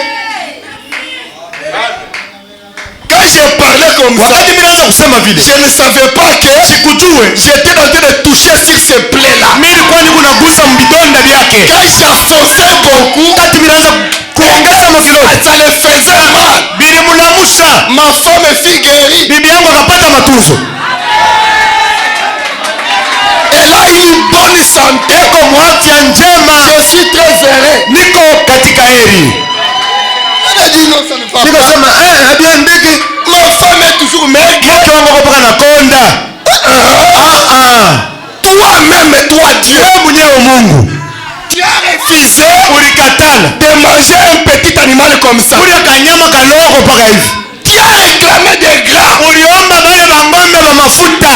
Quand j'ai parlé comme ça, wakati mimi naanza kusema vile, je ne savais pas que sikujue j'étais en train de toucher sur ces plaies là. Mimi nilikuwa niko nagusa mbidonda vyake. Quand j'enfonçais beaucoup, wakati mimi naanza kuongeza mafilo, ça le faisait mal. Bili mulamusha. Ma femme fut guérie. Bibi yangu akapata matunzo. Elle a une bonne santé. Eko mwafya njema. Je suis très heureux. Niko katika heri. Nikasema abiendeke. Ma femme est toujours maigre. Mke wangu akapaka na konda. Toi-même, toi Dieu, mwenyewe Mungu, tu as refusé ulikatala de manger un petit animal comme ça. Kule kanyama kaloko paka hivi. Tu as réclamé des gras. Uliomba bale bangombe ba mafuta.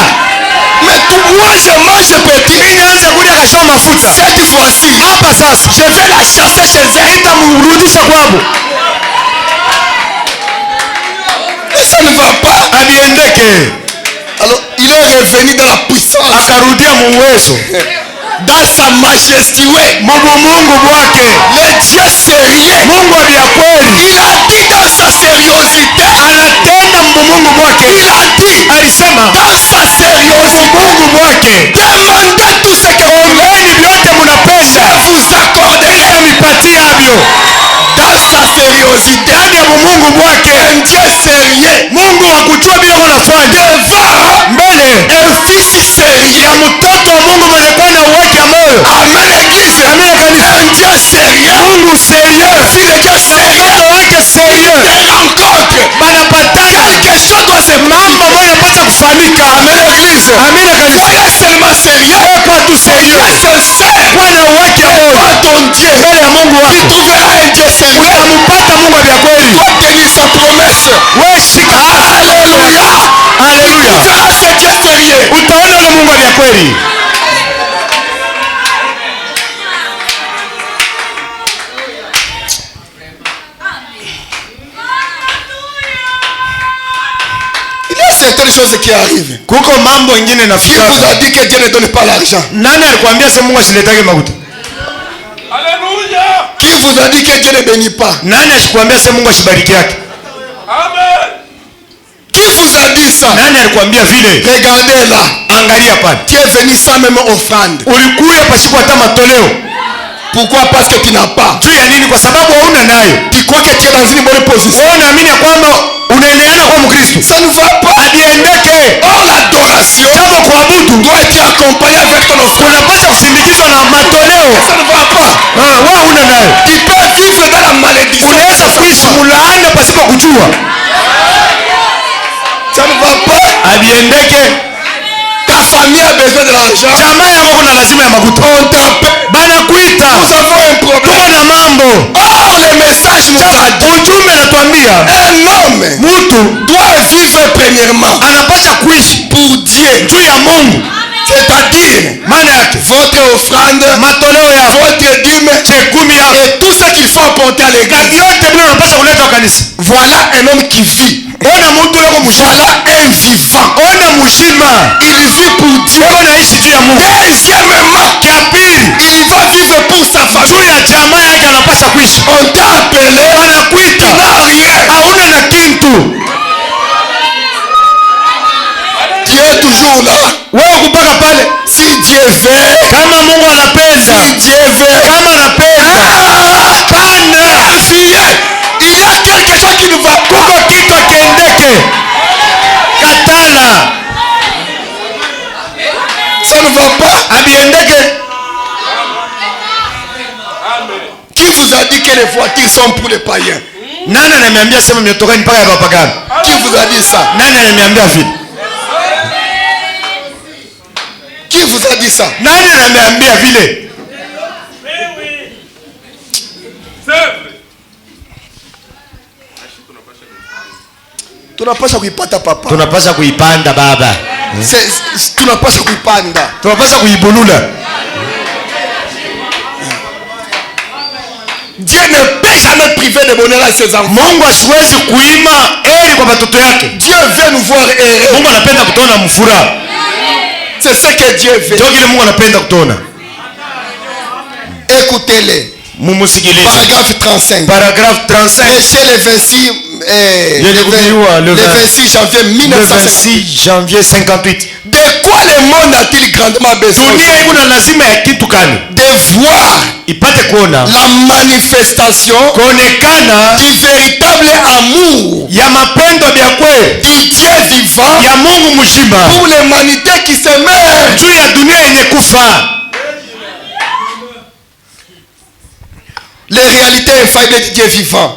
Mais moi je mange petit. Mimi naanza kule akashoma mafuta. Cette fois-ci, hapa sasa je vais la chasser chez elle. Nitamrudisha kwabo. Mais ça ne va pas. Abiendeke. Alors, il est revenu dans la puissance. Akarudia muwezo. dans sa majesté, Mungu bwake, le Dieu sérieux, Mungu wa vya kweli, il a dit dans sa sériosité, anatenda Mungu bwake, il a dit alisema dans sa sériosité, Mungu bwake, demandez tout ce que vous voulez, ombeni vyote munapenda, je vous accorderai. nipatie avyo. Dans sa sériosité, Ndani ya Mungu bwake, un Dieu sérieux Mungu wa kujua bila kunafanya devant mbele un fils sérieux. ya mtoto wa Mungu mwenye kuwa na uweke ya moyo. Amen l'église. Amina kanisa. Un Dieu sérieux. Mungu sérieux, Fils de Dieu sérieux. mtoto wake sérieux, Des rencontres. banapatana Quelque chose doit se mambo ambayo yanapata kufanyika. Amen l'église. Amina kanisa. Soyez seulement sérieux. Kwa tu sérieux, Soyez sincère. kwa na uweke ya moyo Devant ton Dieu. mbele ya Mungu Tu wako, trouveras un Dieu sérieux. utampata Mungu vya kweli. Toi tenir sa promesse. Wewe shika, Alléluia. haleluya, Tu verras ce Dieu sérieux. utaona ule Mungu vya kweli. Il y a certaines choses qui arrivent. Kuko mambo ingine Qui nafika. vous a dit que Dieu ne donne pas l'argent? Nani alikwambia sema Mungu asiletake makuta? Alléluia. Qui vous a dit que Dieu ne bénit pas? Nani asikwambia sema Mungu asibariki yake? Amen. Qui vous a dit ça? Nani alikwambia vile? Regardez là. Angalia pale, Tu es venu sans même offrande. ulikuya pasipo hata matoleo. Pourquoi? Parce que tu n'as pas. Juu ya nini? Kwa sababu hauna nayo. Tu crois que tu es dans une bonne position. Wewe unaamini ya kwamba unaendelea kwa Mkristo. Ça ne va pas. Adiendeke. Or l'adoration Kama kuabudu doit être accompagnée avec ton offrande. unapaswa kusindikizwa na matoleo. Ça ne va pas. Wewe huna nayo. Tu peux vivre dans la malédiction. Unaweza kuishi mulaana pasipo kujua. Ça ne va pas. Adiendeke. Ta famille a besoin de l'argent. Jamaa yako kuna lazima ya makuta. On t'appelle. Banakuita. Nous avons un Tuko problème. na mambo. Or le message nous a dit. Ujumbe natuambia Un homme mtu doit vivre premièrement anapasha kuishi pour Dieu. juu ya Mungu. C'est-à-dire Maana yake votre offrande, matoleo ya votre dîme chekumi ya et tout ce qu'il faut apporter à l'église. vyote vile unapasha kuleta kwa kanisa. Voilà un homme qui vit. Ona mtu leo mshima. Voilà un vivant. Ona mshima. Il vit pour Dieu. Wewe unaishi juu ya Mungu. Deuxièmement, Ya pili, il va vivre pour sa juu famille. ya jamaa yake anapasha kuishi. On t'a appelé, Anakuita. tu n'as rien. Hauna na kintu. Tu es toujours là. Wewe kupaka pale. Si Dieu veut, Kama Mungu anapenda. si Dieu veut, Kama anapenda. Pana. il y a quelque chose qui ne va pas. Kuko kitu kiendeke. Katala. Ça ne va pas. Abiendeke. Qui vous a dit que les voitures sont pour les païens? Nani ananiambia sema miotoka ni mpaka ya wapagani? Qui vous a dit ça? Nani ananiambia vile? Qui vous a dit ça? Nani ananiambia vile? Tunapasha kuipata papa. Tunapasha kuipanda baba. Tunapasha kuipanda. Tunapasha kuibulula. Dieu ne peut jamais priver de bonheur à ses enfants. Mungu asiwezi kuima heri kwa watoto yake. Dieu veut nous voir heureux. Mungu anapenda kutuona mfuraha. C'est ce que Dieu veut. Ndio kile Mungu anapenda kutuona. Écoutez-les. Mumusikilize. Paragraphe 35. Paragraphe 35. Léchez le 26, le 26 janvier Le 1958. 26 janvier 58. De quoi le monde a-t-il grandement besoin? Dunia iko na lazima ya kitu gani? De voir Ipate kuona la manifestation kuonekana du véritable amour ya mapendo ya kweli du Dieu vivant ya Mungu mshima pour l'humanité qui se meurt. juu ya dunia yenye kufa. Les réalités infaillibles du Dieu vivant.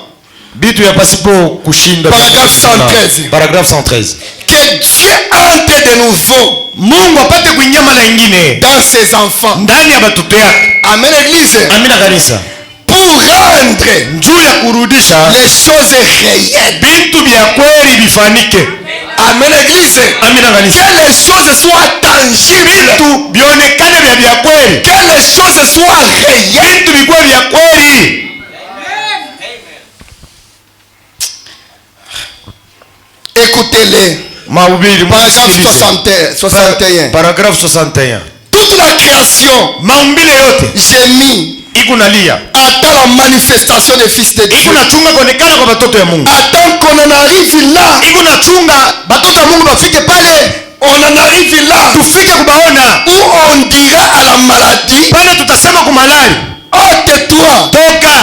Bitu ya pasipo kushinda. Paragraphe 113. Paragraphe 113. Que Dieu entre de nouveau Mungu apate kuinyama na ingine dans ses enfants. ndani ya batoto yake. Amen l'église. Amina kanisa. Pour rendre Juu ya kurudisha les choses réelles. bitu vya kweli vifanike. Amen l'église. Amina kanisa. Que les choses soient tangibles. Bitu bionekane vya kweli. Que les choses soient réelles. Bitu vikwe vya kweli. Écoutez-les. Mahubiri Paragraphe 61. Paragraphe 61. toute la création maumbile yote gémit. ikunalia, Attend la manifestation des fils de Dieu. ikunachunga kuonekana kwa batoto ya Mungu, Attend qu'on en arrive là. ikunachunga batoto ya Mungu bafike pale, On en arrive là tufike kubaona où on dira à la maladie, pale tutasema ku malali ôte-toi, toka,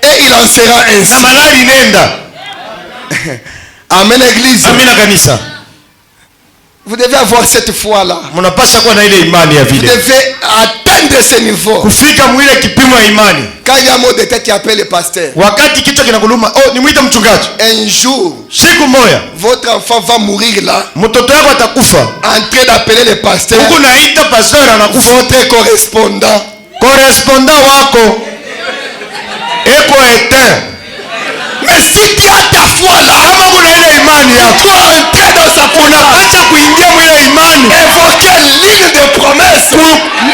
et il en sera na ainsi. malali nenda. Amen, église. Amina kanisa, Vous devez avoir cette foi-là. mnapasha kuwa na ile imani ya Vous vile, devez atteindre ce niveau. kufika mwile kipimo ya imani. Quand il y a un mot de tête qui appelle le pasteur, Wakati kichwa kinakuluma, oh, nimwite mchungaji. un jour, Siku moja votre enfant va mourir là, mtoto wako atakufa, en train d'appeler le pasteur, huku naita pastor anakufa, votre correspondant. correspondant wako eko ete. Mais si tu as ta foi là, Kama kuna ile imani yako, tu as entré dans sa foi, unapasha kuingia mwile imani, évoquer ligne de promesse.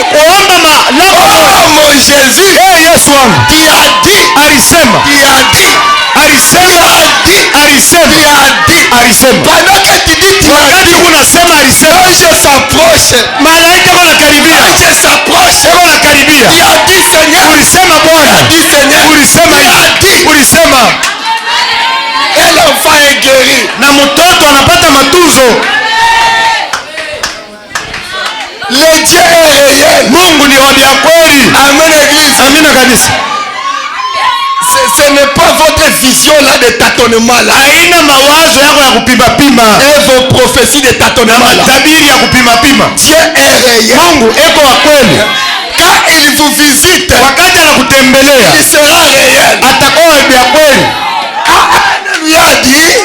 kuomba malako. Oh mon Jésus, Yesu wangu tu as dit, alisema, tu as dit, alisema, alisema. pendant que tu dis, tu as Wakati dit, unasema alisema, l'ange s'approche, malaika wanakaribia, l'ange s'approche, wanakaribia. tu as dit Seigneur, Ulisema Bwana, dit Seigneur, ulisema tu as dit, ulisema, et l'enfant est guéri. na mtoto anapata matunzo. Le Dieu est réel. Mungu ni wa vya kweli. Amen, église. Amina kanisa. Ce n'est pas votre vision là de tâtonnement là, Haina mawazo yako ya kupima pima, et vos prophéties de tâtonnement là. tabiri ya kupima pima. Dieu est réel. Mungu eko wa kweli. Quand il vous visite, Wakati anakutembelea il sera réel. atakuwa vya kweli. Anne lui a dit,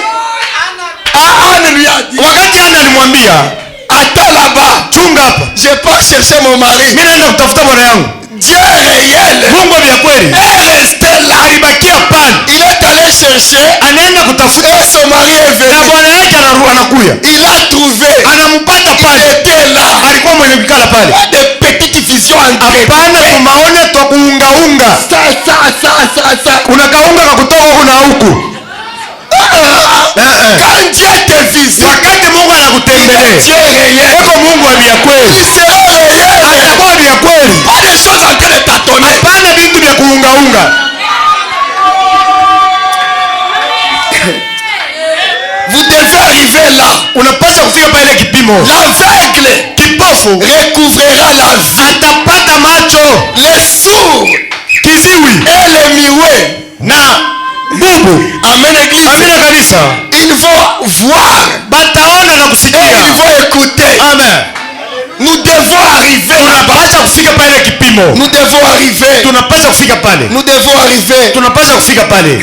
Anne lui a dit, Wakati Ana alimwambia attends là-bas, chunga hapa, je pars chercher mon mari. mimi naenda kutafuta bwana yangu. Dieu est réel. Mungu vya kweli Elle restait là. alibakia pale, Il est allé chercher anaenda kutafuta et son mari est na venu. bwana yake anakuya, Il a trouvé. anampata Il pale, était là. alikuwa mwenye kukala pale. Pas de petites visions ancrées. Hapana, tumaone twa kuungaunga, Ça. kuna kaunga kakutoka huku na huku. Quand Dieu te visite, Wakati Mungu anakutembelea, Dieu est réel. eko Mungu wa vya kweli, Il sera réel. atakuwa vya kweli. Pas des choses en train de tâtonner. Hapana vitu vya kuungaunga. Vous devez arriver là. Unapaswa kufika pale kipimo. L'aveugle Kipofu recouvrira la vue. atapata macho, Les sourds kiziwi et les muets. na bubu. Amen, église. Amina kanisa, Ils vont voir bataona na et kusikia. ils vont écouter. Amen. Nous devons arriver là-bas. Tunapaswa kufika pale kipimo. Nous devons arriver. Tunapaswa kufika pale. Nous devons arriver. Tunapaswa kufika pale.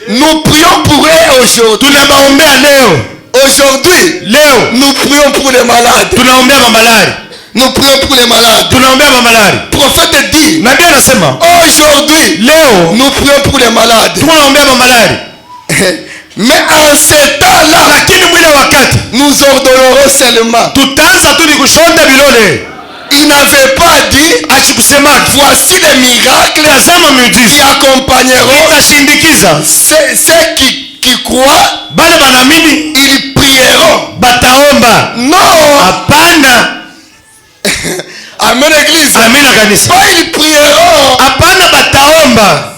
Nous prions pour eux aujourd'hui. Tunabaombea leo. Aujourd'hui, Leo nous prions pour les malades. tunaombea mamalari. Nous prions pour les malades. Tunaombea mamalari. Le prophète dit, Nabii anasema aujourd'hui, leo nous prions pour les malades. tunaombea mamalari. Mais en ce temps-là, Lakini mwile wakati nous ordonnerons seulement. tutaanza tu ni kushonda bilole. Il n'avait pas dit, Akikusema voici les miracles tazama qui miujiza accompagneront itashindikiza ceux qui croient, bale banamini, ils prieront. bataomba. Non. Hapana. Amen, église. Amina kanisa. Pas ils prieront. Hapana, bataomba.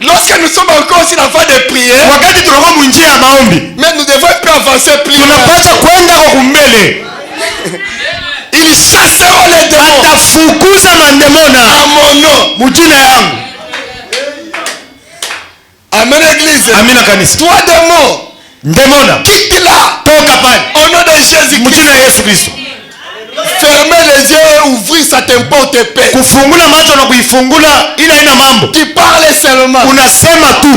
Lorsque nous sommes encore sur la voie de prière, Wakati tunakuwa munjia ya maombi, mais nous devons plus avancer plus loin. tunapaswa kwenda kwa kumbele. Ils chasseront les démons Atafukuza mandemona à mon nom. mujina yangu. Amen, église. Amina kanisa. Toi, démon, Ndemona quitte là. toka pale Au nom de Jésus-Christ. mujina ya Yesu Kristo. Fermez les yeux et ouvrir, ça t'importe paix. Kufungula macho na kuifungula ila ina mambo. Tu parles seulement. Unasema tu.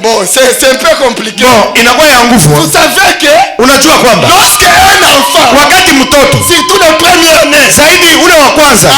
Bon, c'est un peu compliqué. Bon, inakuwa ya nguvu. Vous savez que Unajua kwamba lorsque un enfant, wakati mtoto surtout le premier-né, zaidi ule wa kwanza,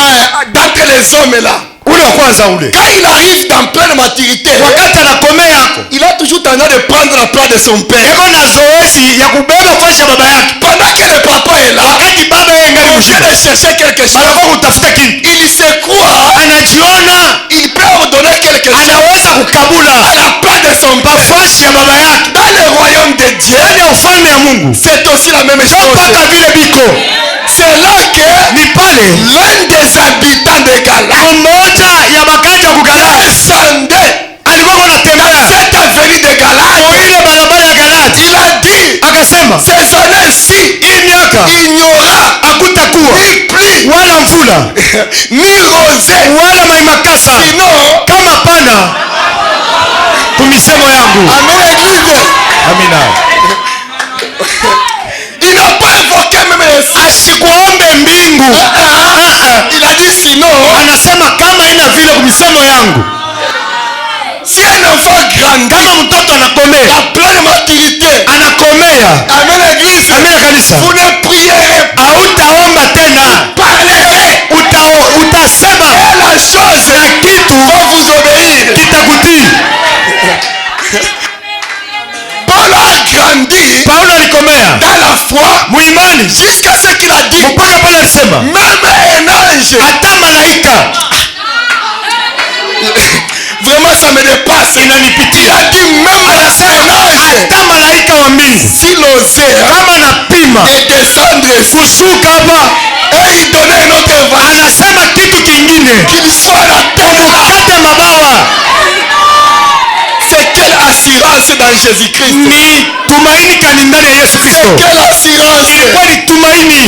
d'entre les hommes là, ule wa kwanza ule, quand il arrive dans pleine maturité, wakati anakomea yako, il a toujours tendance de prendre la place de son père. eko na zoezi ya kubeba fasi ya baba yake. Pendant que le papa est là, Wakati baba yeye ngali on vient mshida, de chercher quelque chose. anakuwa kutafuta kitu, Il se croit, anajiona il peut ordonner quelque chose anaweza kukabula à la place de son père. fasi ya baba yake Dans le royaume de Dieu, ndani ya ufalme ya Mungu c'est aussi la même chose. mpaka vile biko C'est là que ni pale l'un des habitants de Galate mmoja ya bakaja kugalati descendait alikuwa dans anatembea cette avenue de Galate. ile barabara ya Galati, Il a dit, akasema ces années-ci, hii miaka il n'y aura hakutakuwa ni pluie, wala mvula ni rosée, wala maimakasa sinon, kama pana kumisemo yangu. Amen, Église. Amina. Il n'a pas invoqué même les cieux. Asikuombe mbingu. Il a dit sinon, Anasema kama ina vile kumisemo yangu. si un enfant grandit, Kama mtoto anakomea, à pleine maturité, anakomea. Amen, Église, Amina kanisa. vous ne prierez pas, Hautaomba tena. parlerez, Utasema et la chose na kitu va vous obéir. kitakutii. Paul a grandi Paulo alikomea dans la foi muimani jusqu'à ce qu'il a dit, mpaka pale alisema même un ange, hata malaika vraiment ça me dépasse. Il inanipitia. a dit même un ange, Hata malaika wa mbingu s'il osait kama napima de descendre kushuka hapa, et il donnait une autre voix, anasema kitu kingine qu'il soit la terre. kate mabawa. C'est quelle assurance dans Jésus-Christ? Ni tumaini kani ndani ya Yesu Kristo. Quelle assurance? Ilikuwa ni tumaini,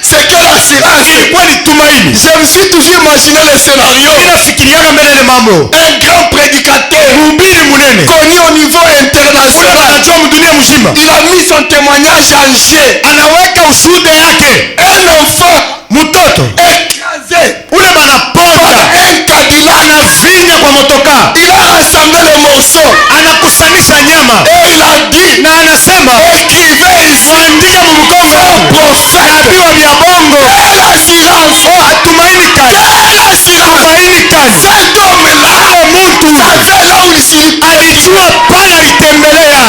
C'est quelle assurance? ilikuwa ni tumaini. Je me suis toujours imaginé le scénario. Ninafikiriaga mbele ile mambo, Un grand prédicateur mhubiri munene connu au niveau ule international. anajua mdunia mzima, Il a mis son témoignage en jeu. anaweka ushuhuda yake. Un enfant Mtoto écrasé ule par banaponda un Cadillac. anavinya kwa motoka, Il a rassemblé les morceaux anakusanisha nyama et il a dit, na anasema écrivez ici, mwandika mumugongo wangu prophète. nabii wa vya bongo. Quelle assurance! Tumaini kani, Quelle assurance! tumaini kani. Cet homme-là Ule muntu savait là où il s'y alijua pale alitembelea.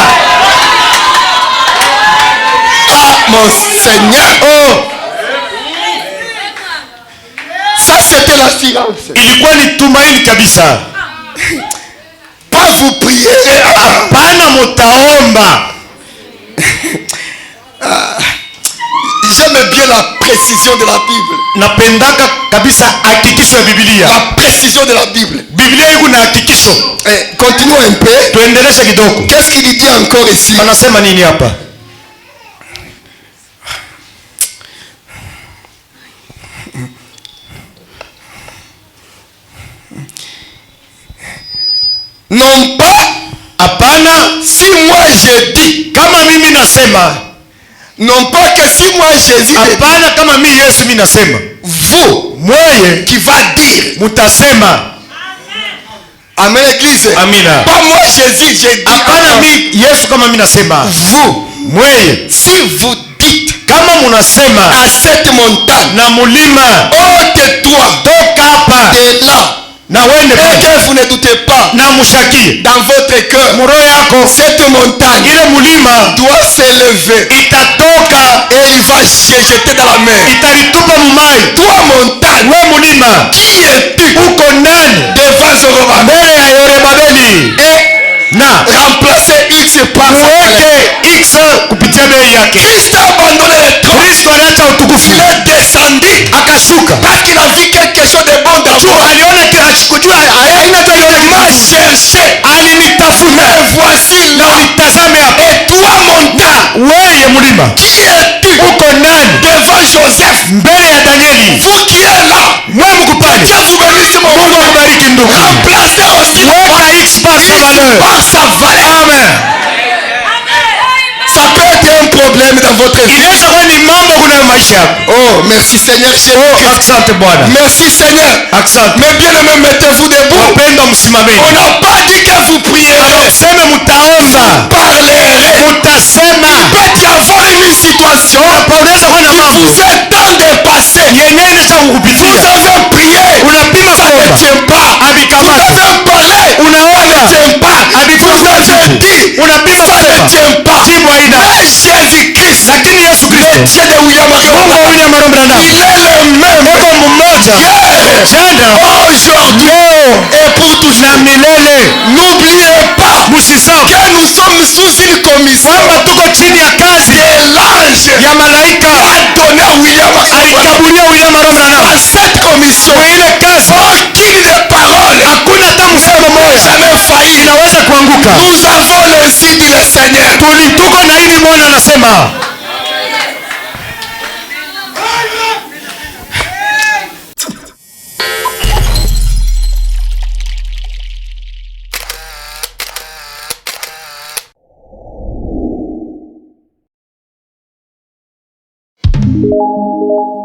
Ah, mon Seigneur! Oh, Ça, c'était l'assurance. ilikuwa ni tumaini kabisa. Pas vous prier. Hapana, mutaomba. J'aime bien la précision de la Bible. Napendaka kabisa hakikisho ya Biblia. La précision de la Bible. Biblia iko na hakikisho. Continuons un peu. Tuendeleshe kidogo. Qu'est-ce qu'il dit encore ici? Anasema nini hapa? Non pas, Hapana, si moi je dis, kama mimi nasema. non pas que si moi Jésus dit, Hapana, kama mimi Yesu mimi nasema. vous Mweye qui va dire. mutasema. Amen, Église. Amina. Pas moi Jésus, j'ai dit. Hapana, mimi Yesu kama mimi nasema. Vous, Mweye si vous dites kama munasema à cette montagne, na mulima ôte-toi toka hapa de là, na wende et pale que vous ne doutez pas na mushakie dans votre cœur, muro yako, cette montagne ile mulima doit s'élever itatoka et il va se jeter dans la mer. italitupa mumai. Toi, montagne, We mulima qui es-tu uko nani devant Zorobabel? mbele ya Yorebabeli Et na remplacer X par sa colère. uweke X kupitia bei yake. Christ a abandonné le trône. Kristo aliacha utukufu Il est descendu akashuka parce qu'il a vu quelque chose de bon dans juu moi. aliona kujua aina tu aliona Il m'a kitu. cherché. Alinitafuta Mais voici na là. unitazame hapa. Et toi, montagne, Weye mulima qui es-tu uko nani devant Joseph? mbele ya Danieli? Vous qui êtes là. Mwe mkupani. Dieu vous bénisse, mon Mungu frère. akubariki ndugu. Remplacez aussi Weka X par sa valeur. par sa valeur. Amen. Ça peut être un problème dans votre vie. Inaweza kuwa ni mambo kuna maisha yako. Oh, merci Seigneur Jésus. Oh, asante Bwana. Merci Seigneur. Asante. Mais bien aimé, mettez-vous debout. Wapendwa msimameni. On n'a pas dit que vous prierez. Sema mutaomba. Parlerez. Mutasema. Peut y avoir une situation Unaweza kuwa na qui mambo vous est tant dépassé. yenyewe inaweza Vous kukupitia. avez prié. Unapima Ça ne kuomba. tient pas. Vous Habikamata. avez parlé. Unaomba. Ça ne tient pas. Vous avez dit. Unapima Ça ne kusema. tient pas. Jibu haina. Mais Jésus-Christ, Lakini Yesu le Kristo, Dieu de William Mungu wa Marion, William Marion Branham, il est le même. Mungu mmoja Hier, jana, aujourd'hui leo et pour na toujours. milele. N'oubliez pas Msisahau que nous sommes sous une commission. kwamba chini ya kazi de l'ange ya malaika a donné à William alikabulia William Arombrana. dans cette commission. Kwa ile kazi Aucune parole hakuna hata msemo moja jamais failli. inaweza kuanguka. Nous avons le dit du Seigneur. Tuko na hili Bwana anasema. Thank you.